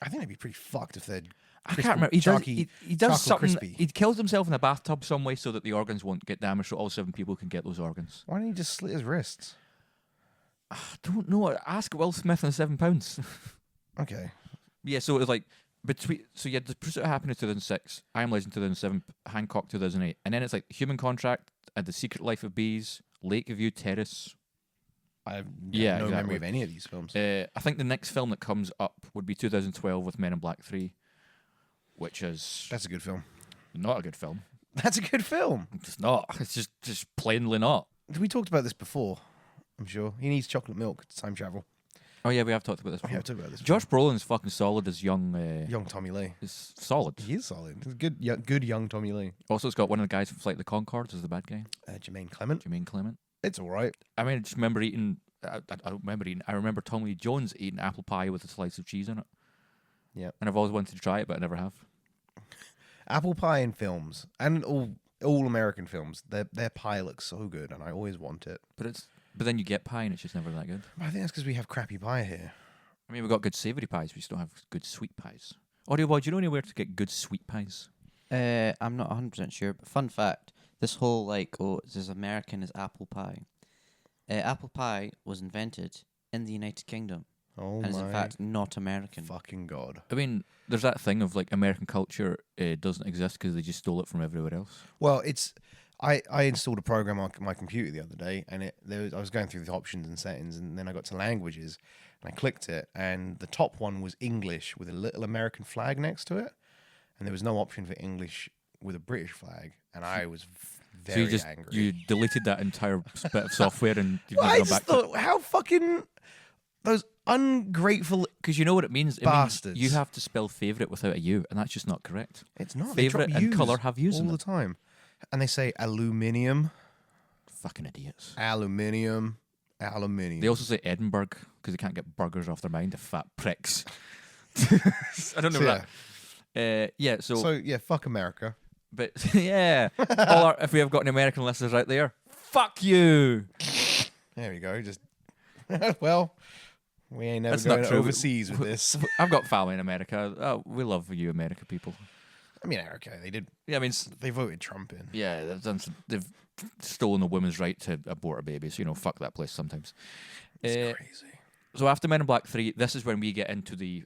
I think that'd be pretty fucked if they're I can't remember. He does something. Crispy. He kills himself in the bathtub some way so that the organs won't get damaged, so all 7 people can get those organs. Why don't he just slit his wrists? I don't know. Ask Will Smith and £7. Okay. Yeah, so it was like so you had The Pursuit of Happiness 2006, I Am Legend 2007, Hancock 2008, and then it's like Human Contract and The Secret Life of Bees, Lakeview Terrace. I have no exactly. memory of any of these films. I think the next film that comes up would be 2012 with Men in Black 3, which is That's a good film. not a good film. That's a good film. It's not. It's just plainly not. We talked about this before, I'm sure. He needs chocolate milk to time travel. Oh yeah, we have talked about this We before. have talked about this. Josh Brolin's fucking solid as young. Young Tommy Lee. Is solid. He is solid. He's good young Tommy Lee. Also, it's got one of the guys from Flight of the Conchords as the bad guy, Jermaine Clement. Jermaine Clement. It's all right. I mean, I just remember eating. I don't remember eating. I remember Tommy Lee Jones eating apple pie with a slice of cheese in it. Yeah. And I've always wanted to try it, but I never have. Apple pie in films and all American films, their pie looks so good, and I always want it. But then you get pie, and it's just never that good. But I think that's because we have crappy pie here. I mean, we've got good savoury pies, we just don't have good sweet pies. Audio boy, do you know anywhere to get good sweet pies? I'm not 100% sure, but fun fact, this whole it's as American as apple pie. Apple pie was invented in the United Kingdom. Oh and is in my fact not American. fucking God. I mean, there's that thing of like American culture doesn't exist because they just stole it from everywhere else. Well, I installed a program on my computer the other day, and I was going through the options and settings, and then I got to languages, and I clicked it, and the top one was English with a little American flag next to it, and there was no option for English with a British flag, and I was very angry. You deleted that entire bit of software and you've Well, never I gone just back to it. thought, how fucking those ungrateful. Because you know what it means? It Bastards. means you have to spell favourite without a U, and that's just not correct. It's not. They Favourite drop and U's colour have U's all in the it. time, and they say aluminium, Fucking idiots. aluminium. They also say Edinburgh because they can't get burgers off their mind, the fat pricks. I don't know So, that. Yeah, So yeah, fuck America. but yeah, if we have got any American listeners out there, fuck you. There we go. Just well, we ain't never That's not going true. overseas with this. I've got family in America. Oh, we love you, America people. I mean, okay, they did. Yeah, I mean, They voted Trump in. yeah, they've stolen a woman's right to abort a baby. So, fuck that place sometimes. It's crazy. So after Men in Black 3, this is when we get into the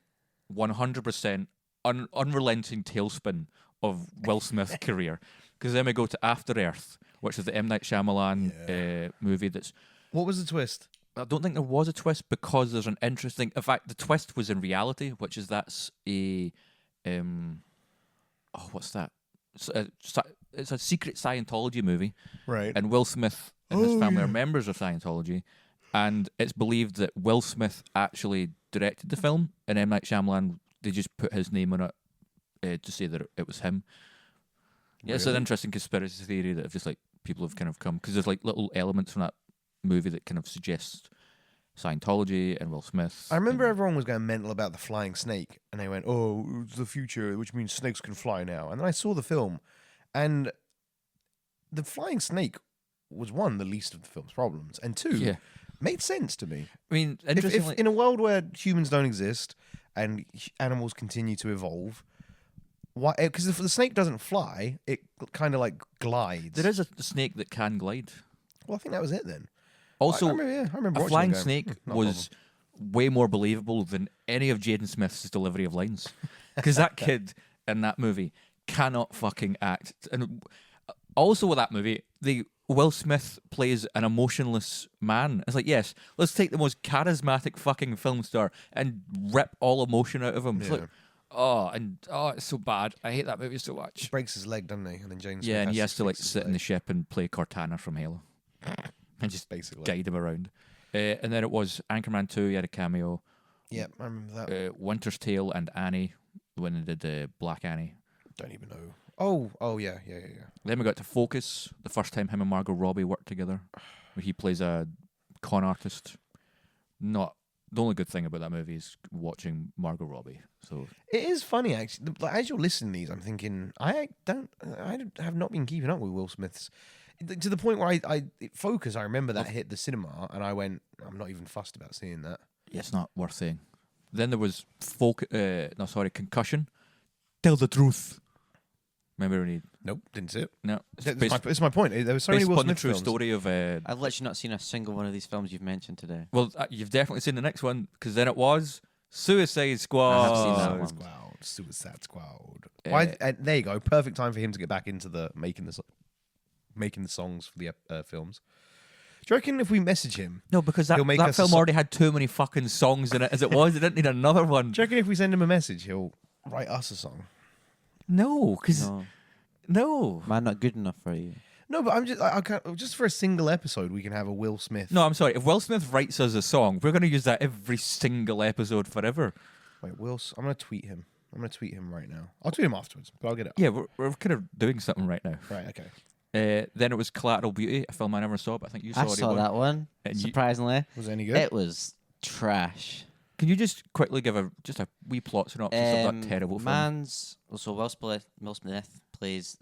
100% unrelenting tailspin of Will Smith's career. Because then we go to After Earth, which is the M. Night Shyamalan movie that's... What was the twist? I don't think there was a twist because there's an interesting... In fact, the twist was in reality, which is that's a... what's that? It's a secret Scientology movie. Right. And Will Smith and his family are members of Scientology. And it's believed that Will Smith actually directed the film, and M. Night Shyamalan, they just put his name on it to say that it was him. Yeah, it's an Really? interesting conspiracy theory that just like people have kind of come, because there's like little elements from that movie that kind of suggest Scientology and Will Smith. I remember and- everyone was going mental about the flying snake, and they went, "Oh, it's the future, which means snakes can fly now." And then I saw the film, and the flying snake was one, the least of the film's problems, and two, Yeah. made sense to me. I mean, If interestingly, in a world where humans don't exist and animals continue to evolve, why? Because if the snake doesn't fly, it kind of like glides. there is a snake that can glide. Well, I think that was it then. Also, I remember a watching it flying going, snake not a was way more believable than any of Jaden Smith's delivery of lines. Because that kid in that movie cannot fucking act. And also with that movie, Will Smith plays an emotionless man. It's like, yes, let's take the most charismatic fucking film star and rip all emotion out of him. It's Yeah. like, it's so bad. I hate that movie so much. breaks his leg, doesn't he? And then James. Yeah, Smith and he has to like fix his sit in the leg, ship and play Cortana from Halo. And just basically. guide him around. And then it was Anchorman 2, he had a cameo. Yeah, I remember that. Winter's Tale and Annie, when they did Black Annie. Don't even know. Oh, yeah. Then we got to Focus, the first time him and Margot Robbie worked together, where he plays a con artist. Not the only good thing about that movie is watching Margot Robbie. So It is funny actually. Like, as you're listening to these, I'm thinking I have not been keeping up with Will Smith's to the point where I Focus. I remember that hit the cinema, and I went, I'm not even fussed about seeing that. yeah, it's not worth saying. Then there was Concussion. Tell the truth. Remember when he? Nope, didn't see it. No, It's my point. There were so many based Will upon the Smith true films. story of. I've literally not seen a single one of these films you've mentioned today. Well, you've definitely seen the next one because then it was Suicide Squad. I have seen that one. Suicide Squad. Why? There you go. Perfect time for him to get back into the making the songs for the films. Do you reckon if we message him? No, because that He'll make that us a film so- already had too many fucking songs in it as it was. It didn't need another one. Do you reckon if we send him a message, he'll write us a song? No, because No, no. man, not good enough for you. No, but I'm I can't, just for a single episode, we can have a Will Smith. No, I'm sorry. If Will Smith writes us a song, we're going to use that every single episode forever. Wait, I'm gonna tweet him. I'm gonna tweet him right now. I'll tweet him afterwards, but I'll get it. Yeah, we're kind of doing something right now. Right. Okay. Then it was Collateral Beauty, a film I never saw, but I think you saw I it. saw that one. And you- Surprisingly, Was it any good? it was trash. Can you just quickly give a wee plot synopsis of that terrible film? So Will Smith plays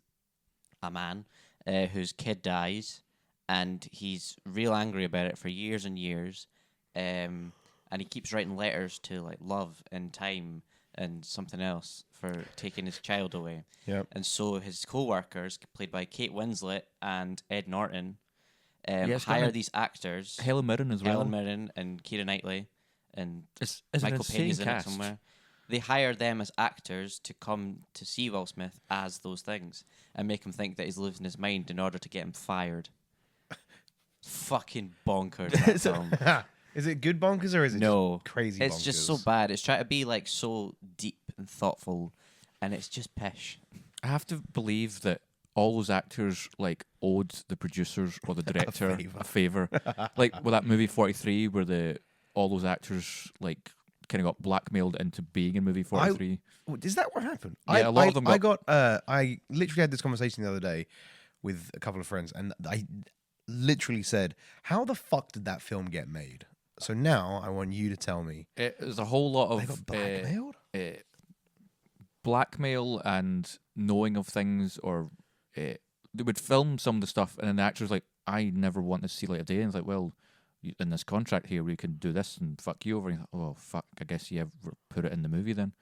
a man whose kid dies, and he's real angry about it for years and years, and he keeps writing letters to like love and time and something else for taking his child away. Yep. And so his co-workers, played by Kate Winslet and Ed Norton, it's got hire a- these actors, Helen Mirren as well. Helen Mirren and Keira Knightley, and It's an Michael insane Pena's in it cast. somewhere. They hire them as actors to come to see Will Smith as those things and make him think that he's losing his mind in order to get him fired. Fucking bonkers, that film. Is it good bonkers or is it No. just crazy? It's just so bonkers? bad. It's trying to be like so deep and thoughtful, and it's just pish. I have to believe that all those actors like owed the producers or the director favour. a favor. Like with that movie 43, where all those actors like kind of got blackmailed into being in movie 43. Is that what happened? Yeah, a lot of them I literally had this conversation the other day with a couple of friends, and I literally said, "How the fuck did that film get made?" So now I want you to tell me. There's a whole lot They of got blackmailed? blackmail and knowing of things, or they would film some of the stuff, and then the actors like, I never want to see light of day. And it's like, well, in this contract here, we can do this and fuck you over. And you're like, oh fuck, I guess you have put it in the movie then.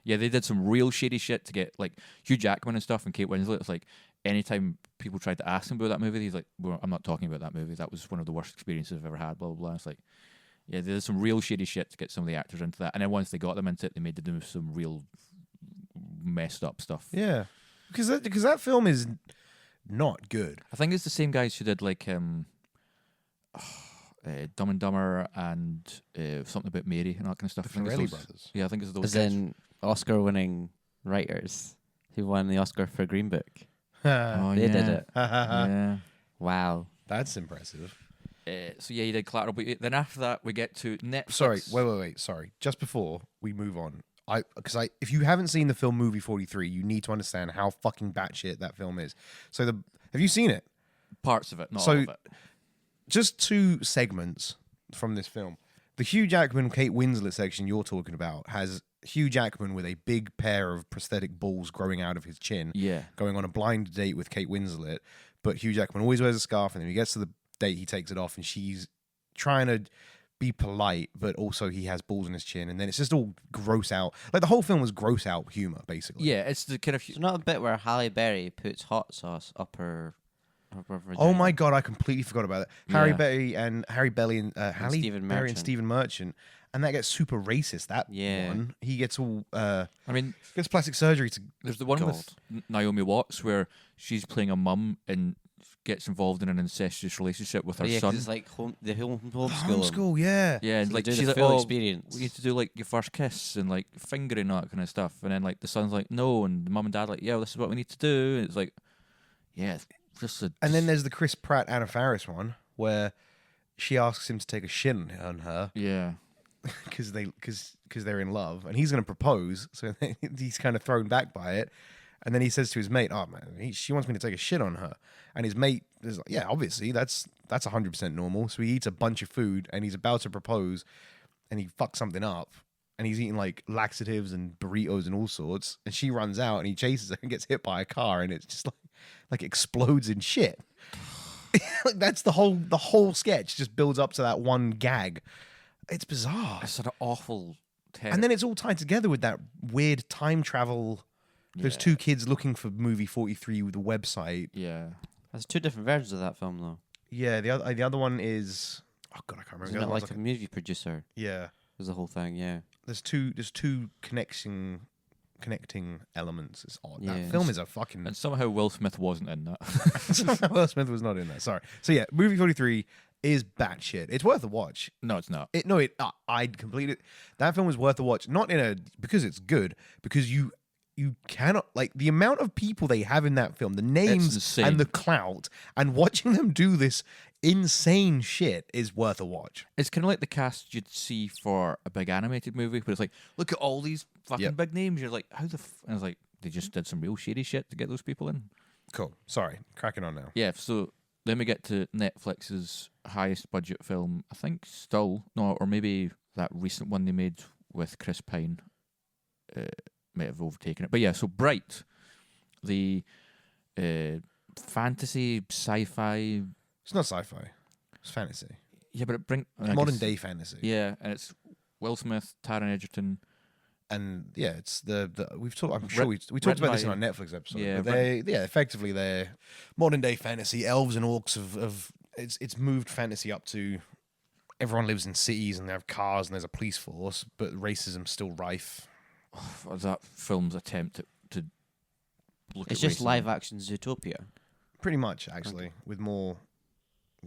Yeah, they did some real shady shit to get like Hugh Jackman and stuff and Kate Winslet. It's like anytime people tried to ask him about that movie, he's like, well, I'm not talking about that movie. That was one of the worst experiences I've ever had. Blah blah blah. It's like, yeah, they did some real shady shit to get some of the actors into that, and then once they got them into it, they made them do some real messed up stuff. Yeah, because that film is not good. I think it's the same guys who did like Dumb and Dumber and something about Mary and that kind of stuff. The I think it's Farrelly those- brothers. Yeah, I think it's those As guys. in Oscar-winning writers who won the Oscar for Green Book. Oh, They did yeah. it. Yeah. Wow. That's impressive. So yeah, you did Collateral, but then after that we get to Netflix. Sorry, wait. Sorry. Just before we move on, if you haven't seen the film Movie 43, you need to understand how fucking batshit that film is. So have you seen it? Parts of it, not So- all of it. Just two segments from this film. The Hugh Jackman, Kate Winslet section you're talking about has Hugh Jackman with a big pair of prosthetic balls growing out of his chin, Yeah. going on a blind date with Kate Winslet. But Hugh Jackman always wears a scarf, and then he gets to the date, he takes it off, and she's trying to be polite, but also he has balls in his chin, and then it's just all gross out. Like the whole film was gross out humor, basically. Yeah, it's the kind of There's not a bit where Halle Berry puts hot sauce up her vagina. Oh my god, I completely forgot about that. Harry Yeah. Berry and Halle Berry and Merchant. Stephen Merchant, and that gets super racist. That Yeah. one, he gets all I mean, gets plastic surgery to. there's the one with Naomi Watts where she's playing a mum and gets involved in an incestuous relationship with her Yeah, 'cause son. it's like homeschool. 'em. Homeschool, yeah. Yeah, and So like they do she's the like, full oh, experience. we need to do like your first kiss and like fingering and all that kind of stuff. And then like the son's like, no, and the mum and dad like, yeah, well, this is what we need to do. And it's like, yeah, it's just a. And then there's the Chris Pratt Anna Faris one where she asks him to take a shit on her yeah, because they're in love, and he's going to propose, so he's kind of thrown back by it. And then he says to his mate, "Oh man, she wants me to take a shit on her." And his mate is like, "Yeah, obviously that's 100% normal." So he eats a bunch of food, and he's about to propose, and he fucks something up, and he's eating like laxatives and burritos and all sorts. And she runs out, and he chases her and gets hit by a car, and it's just like explodes in shit. Like that's the whole sketch just builds up to that one gag. It's bizarre, it's an awful. and then it's all tied together with that weird time travel. There's Yeah. two kids looking for movie 43 with the website. Yeah, There's two different versions of that film, though. Yeah, the other one is I can't remember. Isn't The it other one's like a movie producer? yeah, Is the whole thing, yeah. there's two connecting elements. It's odd. Yeah. That film is a fucking. and somehow Will Smith wasn't in that. Somehow Will Smith was not in that. Sorry. So yeah, movie 43 is batshit. It's worth a watch. No, it's not. I'd complete it. That film is worth a watch. Not because it's good, because you cannot, like, the amount of people they have in that film, the names insane. and the clout, and watching them do this insane shit is worth a watch. It's kind of like the cast you'd see for a big animated movie, but it's like, look at all these fucking Yep. big names. You're like, how the? And it's like they just did some real shady shit to get those people in. Cool. Sorry, cracking on now. Yeah. So then we get to Netflix's highest budget film, I think, still no, or maybe that recent one they made with Chris Pine might have overtaken it. But yeah, so Bright, the fantasy sci-fi. It's not sci-fi. It's fantasy. Yeah, but it brings Modern day fantasy. Yeah, and it's Will Smith, Taron Egerton. And yeah, it's the we've talked. I'm sure we talked written about this in by- our Netflix episode. Yeah, but effectively they're modern day fantasy. Elves and orcs of it's moved fantasy up to everyone lives in cities and they have cars and there's a police force, but racism's still rife. That film's attempt to look It's at just racism. live action Zootopia. Pretty much, actually, with more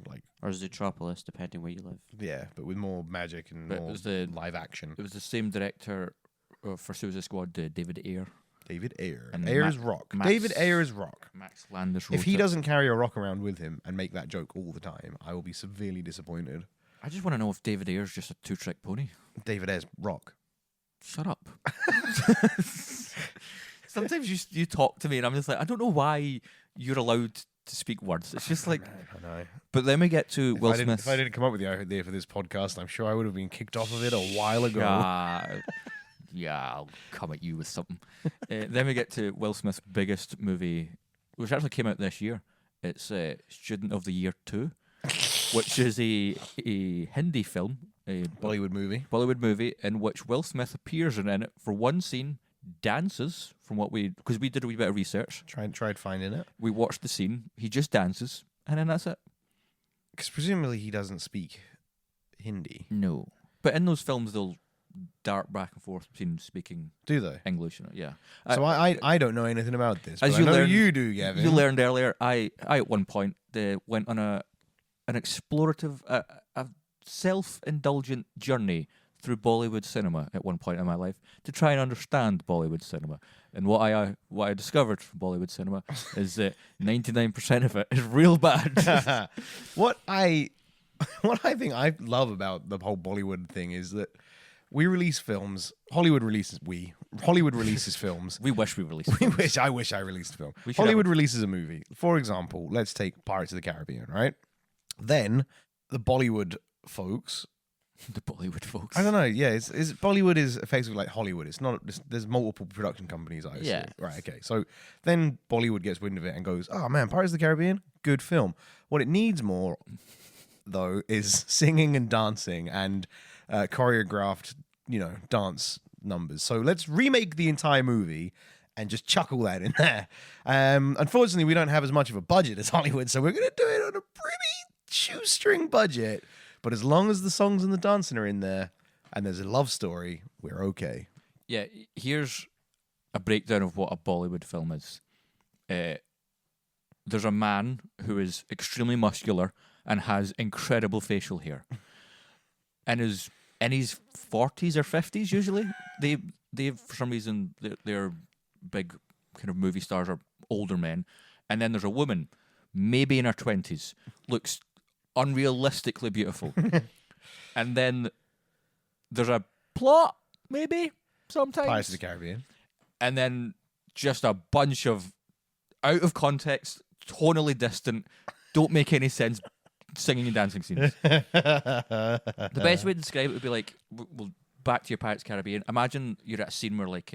like Or Zootropolis, depending where you live. yeah, but with more magic and But it more was the- live action. It was the same director for Suicide Squad, David Ayer. David Ayer. And Ayer Ma- is rock. Max- David Ayer is rock. Max Landis. If wrote he it. doesn't carry a rock around with him and make that joke all the time, I will be severely disappointed. I just want to know if David Ayer's just a two-trick pony. David Ayer's rock. Shut up. Sometimes you talk to me and I'm just like, I don't know why you're allowed to speak words. It's just like, I know. but then we get to Will Smith. If I didn't come up with the idea for this podcast, I'm sure I would have been kicked off of it a while ago. Yeah, I'll come at you with something. Then we get to Will Smith's biggest movie, which actually came out this year. It's Student of the Year 2, which is a Hindi film, a Bollywood movie in which Will Smith appears in it for one scene, dances from what because we did a wee bit of research. Tried finding it. We watched the scene. He just dances, and then that's it. Because presumably he doesn't speak Hindi. No, but in those films they'll dart back and forth between speaking Do they? English. Yeah. So I don't know anything about this. As But you I know learned- you do, Gavin. You learned earlier. I at one point went on an explorative, a self-indulgent journey through Bollywood cinema at one point in my life to try and understand Bollywood cinema. And what I discovered from Bollywood cinema is that 99% of it is real bad. What I think I love about the whole Bollywood thing is that we release films. Hollywood releases films. We wish we released. I wish I released a film. We should Hollywood releases a movie. For example, let's take Pirates of the Caribbean, right? Then the Bollywood folks. The Bollywood folks. I don't know. Yeah, it's Bollywood is effectively like Hollywood. It's not. There's multiple production companies. I assume. Yeah. Right. Okay. So then Bollywood gets wind of it and goes, "Oh man, Pirates of the Caribbean, good film." What it needs more, though, is singing and dancing and choreographed, dance numbers. So let's remake the entire movie and just chuck all that in there. Unfortunately, we don't have as much of a budget as Hollywood, so we're going to do it on a pretty shoestring budget. But as long as the songs and the dancing are in there and there's a love story, we're okay. Yeah, here's a breakdown of what a Bollywood film is. There's a man who is extremely muscular and has incredible facial hair, and is in his 40s or 50s usually. They for some reason they're big kind of movie stars or older men, and then there's a woman, maybe in her 20s, looks unrealistically beautiful, and then there's a plot maybe sometimes, Pirates of the Caribbean. and then just a bunch of out of context, tonally distant, don't make any sense singing and dancing scenes. The best way to describe it would be like, well, back to your Pirates of the Caribbean. Imagine you're at a scene where like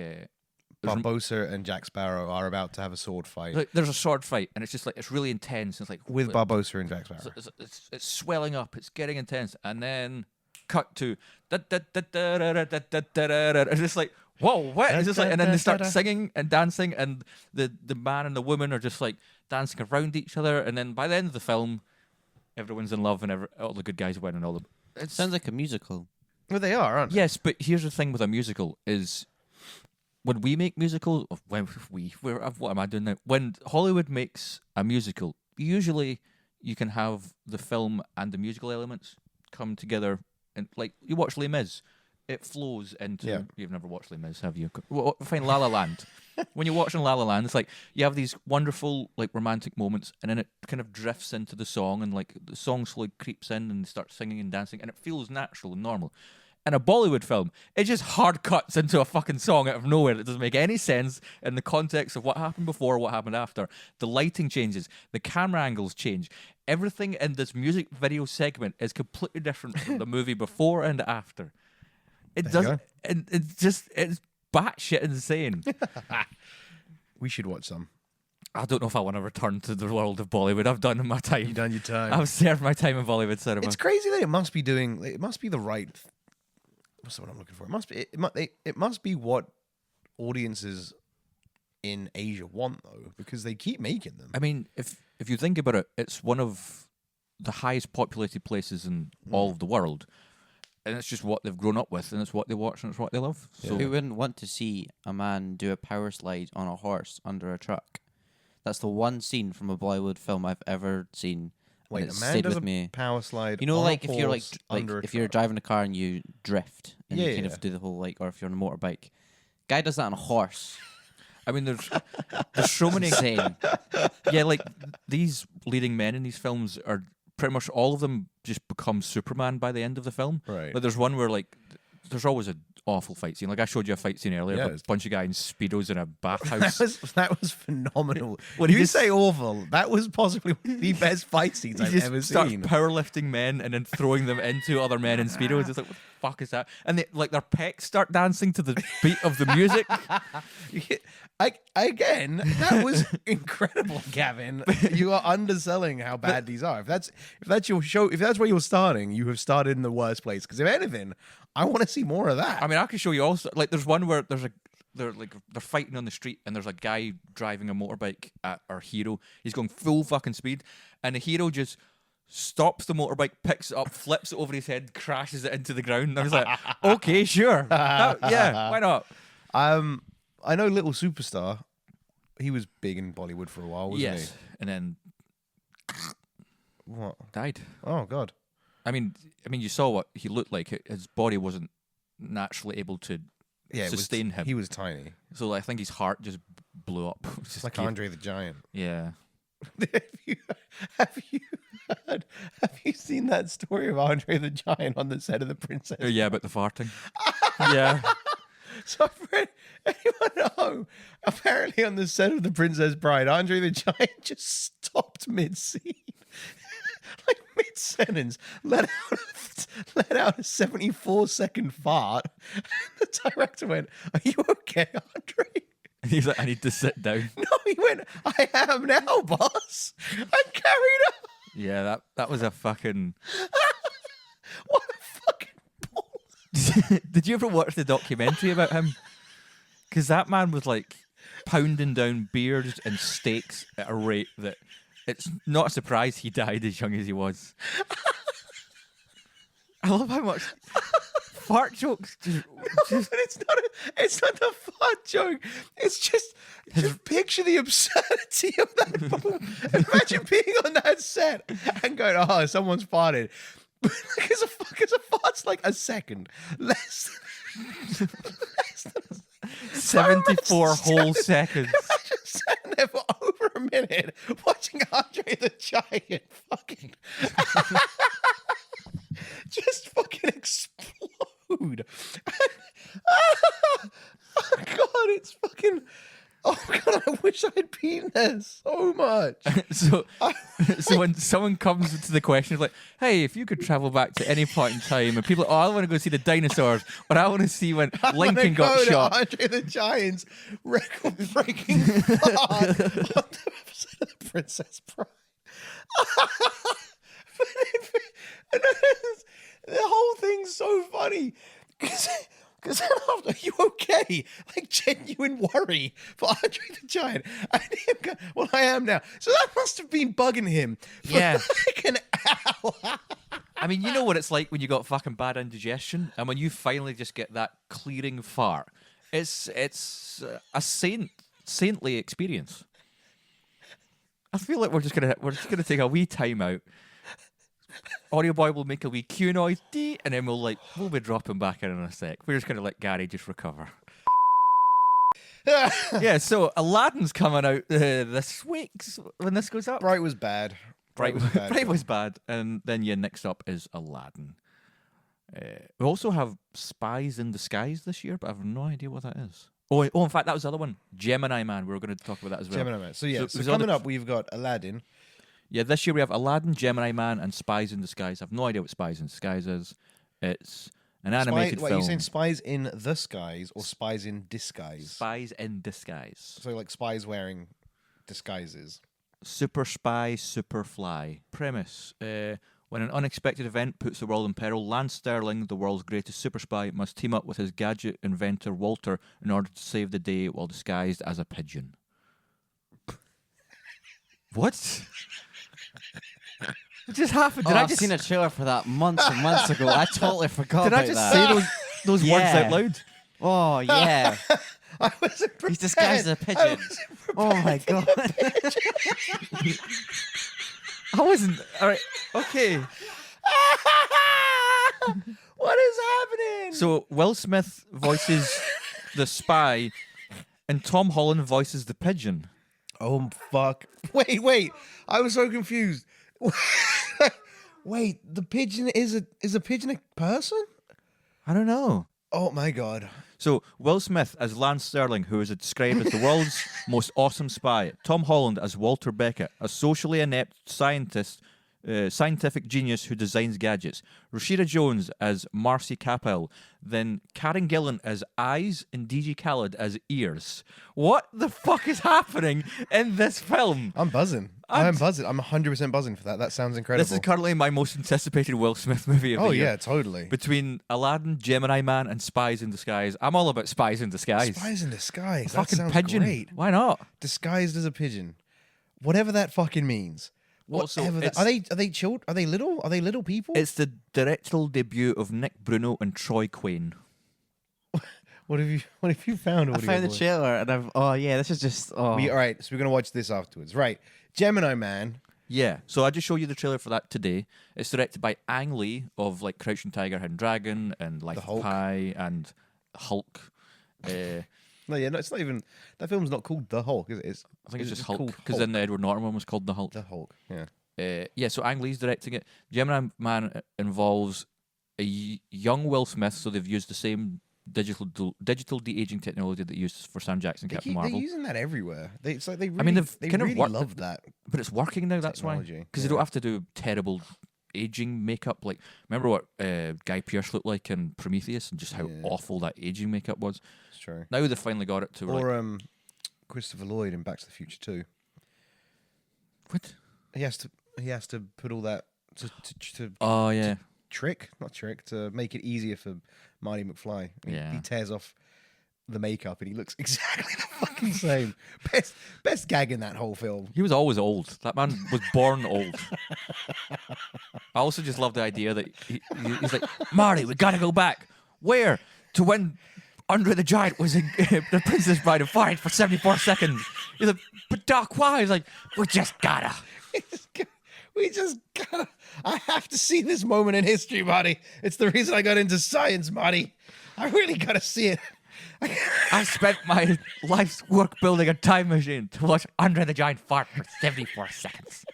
Barbossa and Jack Sparrow are about to have a sword fight there's a sword fight, and it's just like it's really intense. It's like with Barbossa and Jack Sparrow. it's swelling up, it's getting intense, and then cut to it's just like, whoa, what? It's just like, and then they start singing and dancing, and the man and the woman are just like dancing around each other, and then by the end of the film, everyone's in love and all the good guys win and all the. It sounds like a musical. Well, they are, aren't they? Yes, but here's the thing with a musical is when we make musicals, what am I doing now? When Hollywood makes a musical, usually you can have the film and the musical elements come together, and like you watch Les Mis, it flows into. Yeah. You've never watched Les Mis, have you? Fine, La La Land. When you're watching La La Land, it's like you have these wonderful like romantic moments, and then it kind of drifts into the song, and like the song slowly creeps in, and they start singing and dancing, and it feels natural and normal. In a Bollywood film, it just hard cuts into a fucking song out of nowhere that doesn't make any sense in the context of what happened before, what happened after. The lighting changes, the camera angles change. Everything in this music video segment is completely different from the movie before and after. It There you doesn't, and it's batshit insane. We should watch some. I don't know if I want to return to the world of Bollywood. I've done my time. You've done your time. I've served my time in Bollywood cinema. It's crazy that it must be the right. What's the word I'm looking for? It must be what audiences in Asia want, though, because they keep making them. I mean, if you think about it, it's one of the highest populated places in all of the world, and it's just what they've grown up with, and it's what they watch, and it's what they love. So Who wouldn't want to see a man do a power slide on a horse under a truck? That's the one scene from a Bollywood film I've ever seen. Wait, and a it man stayed does with a me. power slide. You know, on a like if you're like horse under a if you're truck. driving a car and you drift and Yeah, you kind yeah. of do the whole like, or if you're on a motorbike, guy does that on a horse. I mean, there's so many. Insane. Yeah, like these leading men in these films are pretty much all of them just become Superman by the end of the film. Right. But there's one where like there's always an awful fight scene. Like I showed you a fight scene earlier, Yeah, of a bunch of guys in speedos in a bathhouse. That was phenomenal. When you he just- say awful, that was possibly the best fight scenes He I've just ever starts seen. powerlifting men and then throwing them into other men in speedos. It's like, what the fuck is that? And they, like their pecs start dancing to the beat of the music. Again, that was incredible, Gavin. You are underselling how bad these are. If that's your show, if that's where you're starting, you have started in the worst place. Because if anything, I want to see more of that. I mean, I can show you also. Like, there's one where they're fighting on the street, and there's a guy driving a motorbike at our hero. He's going full fucking speed, and the hero just stops the motorbike, picks it up, flips it over his head, crashes it into the ground. And I was like, okay, sure, yeah, why not? I know Little Superstar. He was big in Bollywood for a while, wasn't Yes, and then he? What? died. Oh God. I mean, you saw what he looked like. His body wasn't naturally able to Yeah, sustain him. He was tiny. So I think his heart just blew up. It's Just like gave- Andre the Giant. Yeah. Have you seen that story of Andre the Giant on the set of The Princess? Yeah, about the farting. Yeah. So for anyone at home, apparently on the set of The Princess Bride, Andre the Giant just stopped mid-scene. Like mid-sentence, let out a 74-second fart. And the director went, "Are you okay, Andre?" And he's like, I need to sit down. No, he went, "I am now, boss." And carried on. Yeah, that was a fucking... What a fucking bull. Did you ever watch the documentary about him? Because that man was like pounding down beers and steaks at a rate that it's not a surprise he died as young as he was. I love how much fart jokes just But it's not a fart joke. It's just picture the absurdity of that bull. Imagine being on that set and going, "Oh, someone's farted." But like, as a fart's like a second. Less than 74 whole seconds. Imagine sitting there for over a minute watching Andre the Giant fucking just fucking explode. Oh God, it's fucking. Oh God, I wish I'd been there so much. So when someone comes to the question of like, hey, if you could travel back to any point in time, and people, I want to go see the dinosaurs, but I want to see when Lincoln got go to shot. Andre the Giant's record-breaking fart on the episode of The Princess Bride. The whole thing's so funny because then after, "Are you okay?" Like genuine worry for Andre the Giant. And him go, "Well, I am now." So that must have been bugging him for Yeah. like an hour. I mean, you know what it's like when you got fucking bad indigestion, and when you finally just get that clearing fart. It's a saintly experience. I feel like we're just gonna take a wee time out. Audio boy will make a wee cue noise, dee, and then we'll be dropping back in a sec. We're just gonna let Gary just recover. Yeah, so Aladdin's coming out this week when this goes up. Bright was bad. Bright bad. was bad, and then next up is Aladdin. We also have Spies in Disguise this year, but I have no idea what that is. Oh, in fact, that was the other one, Gemini Man. We were going to talk about that as well. Gemini Man. So yeah, So so there's coming other- up we've got Aladdin. Yeah, this year we have Aladdin, Gemini Man, and Spies in Disguise. I have no idea what Spies in Disguise is. It's an animated Wait, film. you saying spies in the skies or spies in disguise? Spies in Disguise. So like spies wearing disguises. Super Spy, Super Fly. Premise. When an unexpected event puts the world in peril, Lance Sterling, the world's greatest super spy, must team up with his gadget inventor Walter in order to save the day while disguised as a pigeon. What? What just happened? Did I I've just, seen a trailer for that months and months ago. I totally forgot did I about just that. say those words Yeah. out loud? Oh yeah, I wasn't prepared. he's disguised as a pigeon. Oh my god. I wasn't. All right. Okay. What is happening? So Will Smith voices the spy and Tom Holland voices the pigeon. Oh fuck! Wait! I was so confused. Wait, the pigeon is a pigeon a person? I don't know. Oh my god! So Will Smith as Lance Sterling, who is described as the world's most awesome spy. Tom Holland as Walter Beckett, a socially inept scientist, scientific genius who designs gadgets. Rashida Jones as Marcy Capel. Then Karen Gillan as eyes and DJ Khaled as ears. What the fuck is happening in this film? I'm buzzing. I'm buzzing. I'm 100% buzzing for that. That sounds incredible. This is currently my most anticipated Will Smith movie of the year. Yeah, totally. Between Aladdin, Gemini Man, and Spies in Disguise. I'm all about Spies in Disguise. Spies in disguise. That Fucking sounds pigeon. great. Why not? Disguised as a pigeon. Whatever that fucking means. Also, Whatever that, are they chilled? Are they little? Are they little people? It's the directorial debut of Nick Bruno and Troy Quane. What have you found? I found the trailer and this is just All right, so we're gonna watch this afterwards. Right, Gemini Man. Yeah, so I just showed you the trailer for that today. It's directed by Ang Lee of like Crouching Tiger, Hidden Dragon, and Life of Hulk. Pi, and Hulk. No, it's not even. That film's not called The Hulk, is it? I think it's just called Hulk, because then the Edward Norton one was called The Hulk. The Hulk, yeah. So Ang Lee's directing it. Gemini Man involves a young Will Smith, so they've used the same digital de-aging technology that used for Sam Jackson, Captain Marvel. They're using that everywhere. It's like they really, I mean, they've kind really of worked, love that. but it's working now. That's why, Technology, because they don't have to do terrible aging makeup. Like, remember what Guy Pearce looked like in Prometheus, and just how awful that aging makeup was. It's true. Now they've finally got it to. Or Christopher Lloyd in Back to the Future 2. What? He has to put all that to Oh yeah. to make it easier for Marty McFly. Yeah. He tears off the makeup and he looks exactly the fucking same. Best gag in that whole film. He was always old. That man was born old. I also just love the idea that he's like, Marty, we gotta go back. Where? To when Andre the Giant was in the Princess Bride and fight for 74 seconds. He's like, but Doc, why? He's like, we just gotta. I have to see this moment in history, Marty. It's the reason I got into science, Marty. I really gotta see it. I spent my life's work building a time machine to watch Andre the Giant fart for 74 seconds.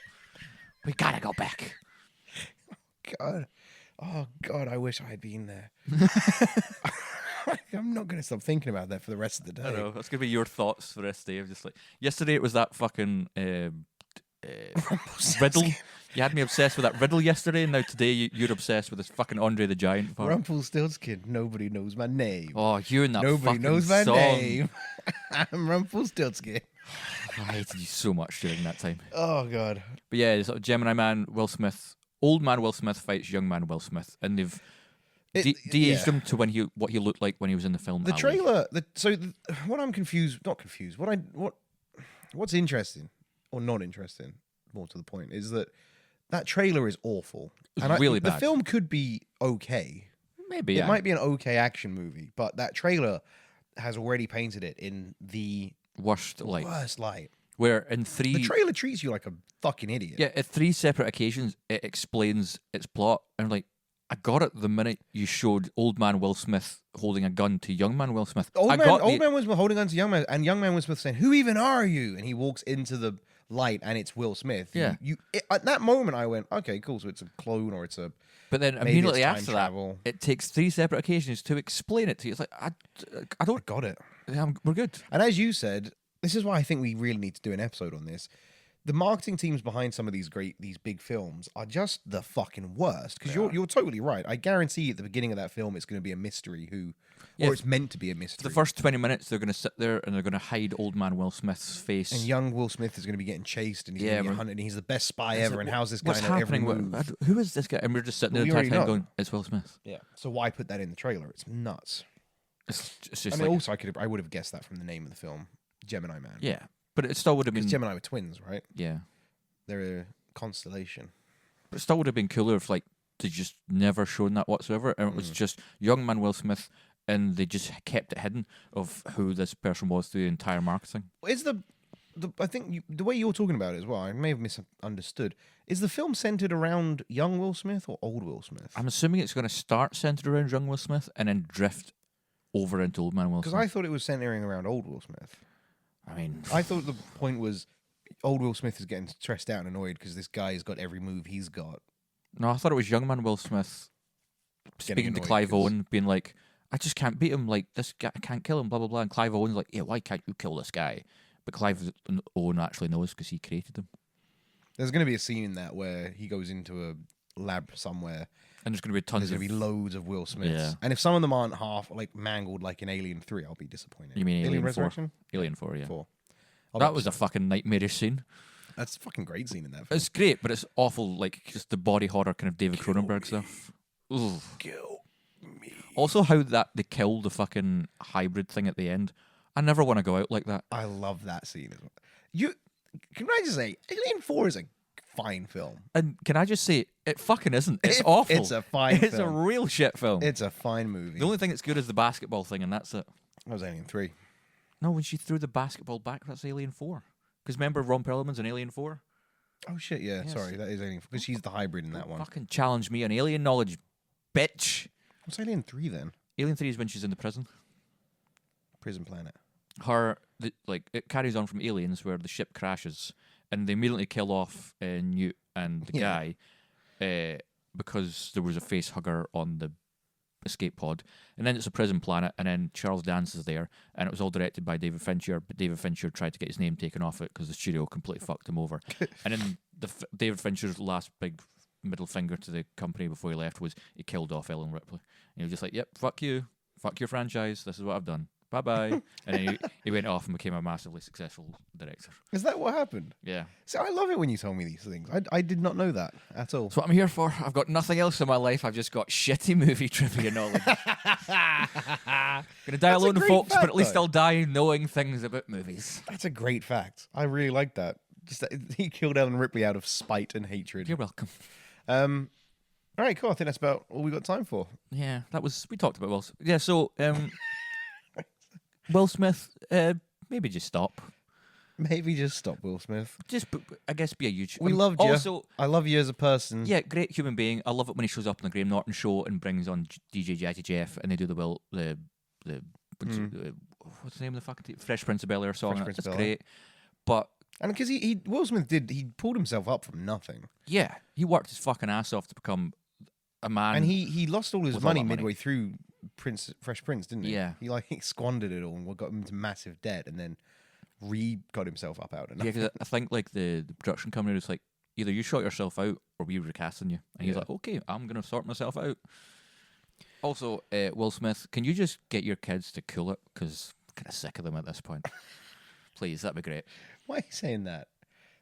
We gotta go back. God. Oh, God, I wish I had been there. I'm not going to stop thinking about that for the rest of the day. I know. That's going to be your thoughts for the rest of the day. I'm just like, yesterday it was that fucking riddle. You had me obsessed with that riddle yesterday, and now today you're obsessed with this fucking Andre the Giant part. Rumpelstiltskin. Nobody knows my name. Oh, you and that Nobody fucking knows my song. name. I'm Rumpelstiltskin. I hated you so much during that time. Oh, God. But yeah, sort of Gemini Man, Will Smith, old man Will Smith fights young man Will Smith, and they've de-aged him to what he looked like when he was in the film. The Ali. trailer. What I'm confused. Not confused. What's interesting or not interesting, more to the point, is that trailer is awful. It's really The bad. film could be okay. Maybe It might be an okay action movie, but that trailer has already painted it in the worst light. worst light. Where in The three, trailer treats you like a fucking idiot. yeah, at 3 separate occasions, it explains its plot, and I'm like, I got it the minute you showed old man Will Smith holding a gun to young man Will Smith. Old I man got was holding on to young man, and young man Will Smith saying, "Who even are you?" And he walks into the light, and it's Will Smith. Yeah. At that moment, I went, "Okay, cool. So it's a clone, or it's a." But then Maybe immediately it's time after travel. that, it takes 3 separate occasions to explain it to you. It's like, I don't. Got it. We're good. And as you said, this is why I think we really need to do an episode on this. The marketing teams behind some of these big films are just the fucking worst. Because you're totally right. I guarantee at the beginning of that film, it's going to be a mystery or it's meant to be a mystery. For the first 20 minutes, they're going to sit there and they're going to hide old man Will Smith's face. And young Will Smith is going to be getting chased, and he's going to get hunted, and he's the best spy ever. And how's this guy What's know every happening? move? Who is this guy? And we're just sitting there We the entire already time know. going, it's Will Smith. Yeah. So why put that in the trailer? It's nuts. It's just I mean, like, also I would have guessed that from the name of the film, Gemini Man. yeah. But it still would have been, Because Gemini were twins, right? yeah. They're a constellation. But it still would have been cooler if, like, they just never shown that whatsoever. And it was just young man Will Smith, and they just kept it hidden of who this person was through the entire marketing. Is I think the way you're talking about it as well, I may have misunderstood. Is the film centered around young Will Smith or old Will Smith? I'm assuming it's going to start centered around young Will Smith and then drift over into old man Will Smith. Because I thought it was centering around old Will Smith. I mean, I thought the point was old Will Smith is getting stressed out and annoyed because this guy's got every move he's got. no, I thought it was young man Will Smith speaking to annoyed Clive 'cause- Owen, being like, I just can't beat him. Like, this guy, I can't kill him, blah, blah, blah. And Clive Owen's like, yeah, why can't you kill this guy? But Clive Owen actually knows because he created him. There's going to be a scene in that where he goes into a lab somewhere. And there's going to be tons There's of... going to be loads of Will Smiths. Yeah. And if some of them aren't half like mangled like in Alien 3, I'll be disappointed. You mean Alien 4? Resurrection? Alien 4, yeah. 4. I'll That be was a fucking nightmarish scene. That's a fucking great scene in that film. It's great, but it's awful, like, just the body horror kind of David Cronenberg stuff. Ugh. Kill me. Also, how that they killed the fucking hybrid thing at the end. I never want to go out like that. I love that scene as well. Can I just say, Alien 4 is a fine film. And can I just say, it fucking isn't. It's awful. It's a fine It's film. a real shit film. It's a fine movie. The only thing that's good is the basketball thing, and that's it. That was Alien 3. No, when she threw the basketball back, that's Alien 4. Because remember Ron Perlman's in Alien 4? Oh shit, yeah. Yes. Sorry, that is Alien 4. Because she's the hybrid in that one. Fucking challenge me on alien knowledge, bitch. What's Alien 3 then? Alien 3 is when she's in the prison. Prison Planet. It carries on from Aliens, where the ship crashes, and they immediately kill off Newt and the Yeah. guy because there was a face hugger on the escape pod. And then it's a prison planet, and then Charles Dance is there, and it was all directed by David Fincher, but David Fincher tried to get his name taken off it because the studio completely fucked him over. And then David Fincher's last big middle finger to the company before he left was he killed off Ellen Ripley. And he was just like, yep, fuck you. Fuck your franchise. This is what I've done. Bye-bye. And then he went off and became a massively successful director. Is that what happened? Yeah. See, I love it when you tell me these things. I did not know that at all. That's what I'm here for. I've got nothing else in my life. I've just got shitty movie trivia knowledge. Gonna die That's a alone, great folks, but fact, at least though. I'll die knowing things about movies. That's a great fact. I really like that. Just that he killed Ellen Ripley out of spite and hatred. You're welcome. All right, cool. I think that's about all we got time for. Yeah, we talked about Will Smith. Yeah, so Will Smith, maybe just stop. Maybe just stop, Will Smith. Just, I guess, be a YouTuber. We loved you. Also, I love you as a person. yeah, great human being. I love it when he shows up on the Graham Norton show and brings on DJ Jazzy Jeff, and they do the what's the name of the fucking Fresh Prince of Bel-Air song. Fresh Prince of That's Bel-Air. great. But And because Will Smith he pulled himself up from nothing. yeah, he worked his fucking ass off to become a man. And he lost all his with all money that money. midway through Fresh Prince, didn't he? Yeah. He squandered it all and got him into massive debt and then got himself up out of yeah, nothing. because I think like the production company was like, either you sort yourself out or we recasting you. And he's Yeah. like, okay, I'm gonna sort myself out. Also, Will Smith, can you just get your kids to cool it? Because I'm kind of sick of them at this point. Please, that'd be great. Why are you saying that?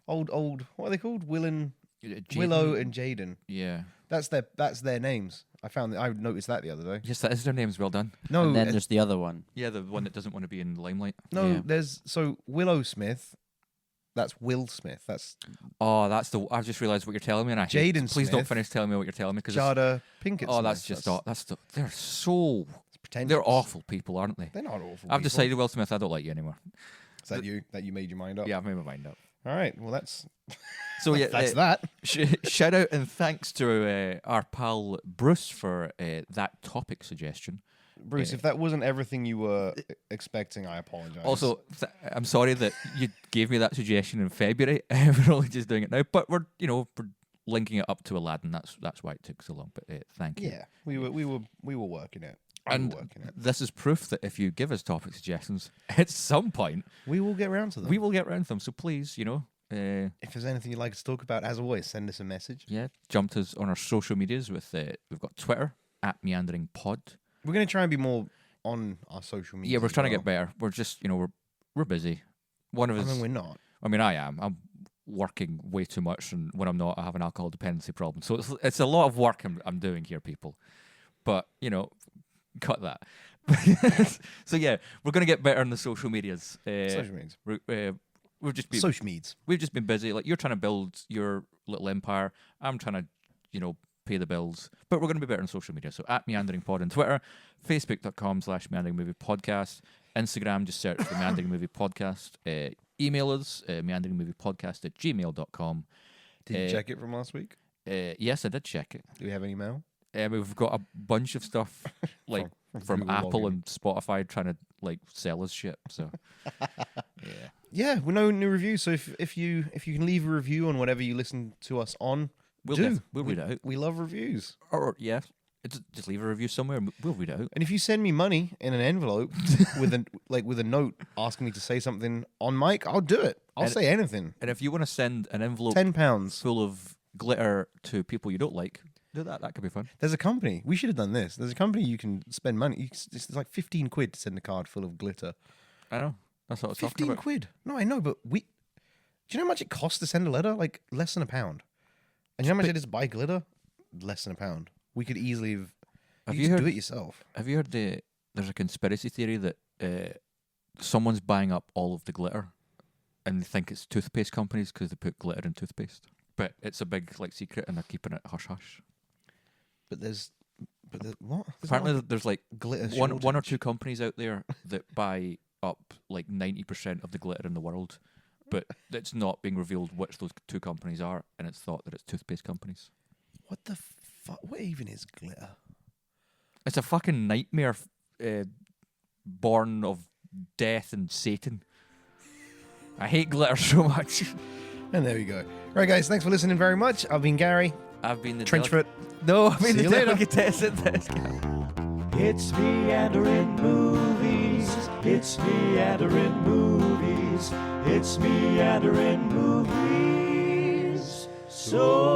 Old, what are they called? Willow and Jaden. Yeah. That's their names. I noticed that the other day. Yes, that is their names. Well done. No, And then there's the other one. Yeah, the one that doesn't want to be in the limelight. no, Yeah. there's Willow Smith. That's Will Smith. That's Oh, that's the. I've just realised what you're telling me, and I hate. Jaden Please don't Smith. finish telling me what you're telling me, because Jada Pinkett. oh, Smith. that's just they're so pretentious. they're awful people, aren't they? They're not awful. I've people. decided, Will Smith, I don't like you anymore. Is that you made your mind up? Yeah, I've made my mind up. All right. Well, that's So yeah, that's that. Shout out and thanks to our pal Bruce for that topic suggestion. Bruce, if that wasn't everything you were expecting, I apologize. Also, I'm sorry that you gave me that suggestion in February. We're only just doing it now, but we're linking it up to Aladdin. That's why it took so long. But thank you. yeah, we were working it. And working it. this is proof that if you give us topic suggestions, at some point We will get around to them. we will get around to them. So please, If there's anything you'd like us to talk about, as always, send us a message. yeah, jump to us on our social medias with we've got Twitter @meanderingpod. We're going to try and be more on our social media. Yeah, we're trying to get better. We're just we're busy. One of I us. mean, we're not. I mean, I am. I'm working way too much, and when I'm not, I have an alcohol dependency problem. So it's a lot of work I'm doing here, people. But cut that. So yeah, we're gonna get better on the social medias. Social medias. We've just been Social medias. we've just been busy. Like, you're trying to build your little empire. I'm trying to pay the bills. But we're going to be better on social media. So @meanderingpod on Twitter, facebook.com/meanderingmoviepodcast, Instagram, just search for Meandering Movie Podcast. Email us, meanderingmoviepodcast@gmail.com. Did you check it from last week? Yes, I did check it. Do we have any mail? We've got a bunch of stuff like from Google Apple login. and Spotify trying to like sell us shit. So yeah. Yeah, we're no new reviews. So if you can leave a review on whatever you listen to us on, We'll do. we'll read it out. We love reviews. Or yeah, just leave a review somewhere. And we'll read it out. And if you send me money in an envelope with a note asking me to say something on mic, I'll do it. I'll say anything. And if you want to send an envelope £10. full of glitter to people you don't like, do that. That could be fun. There's a company. We should have done this. There's a company you can spend money. It's like 15 quid to send a card full of glitter. I know. That's what I was talking 15 about. quid. No, I know, but do you know how much it costs to send a letter? Like less than £1. And you know how much it is to buy glitter? Less than £1. We could easily Have you you just heard? do it yourself. Have you heard there's a conspiracy theory that someone's buying up all of the glitter, and they think it's toothpaste companies because they put glitter in toothpaste. But it's a big like secret, and they're keeping it hush hush. But what? Apparently, there's like glitter one or shortage. two companies out there that buy up like 90% of the glitter in the world, but it's not being revealed which those two companies are, and it's thought that it's toothpaste companies. What the fuck? What even is glitter? It's a fucking nightmare born of death and Satan. I hate glitter so much. And there we go. Right, guys, thanks for listening very much. I've been Gary. I've been the Trenchfoot. No, I've been See the you later. delicatessen. It's meandering movies. It's meandering movies. It's meandering movies. So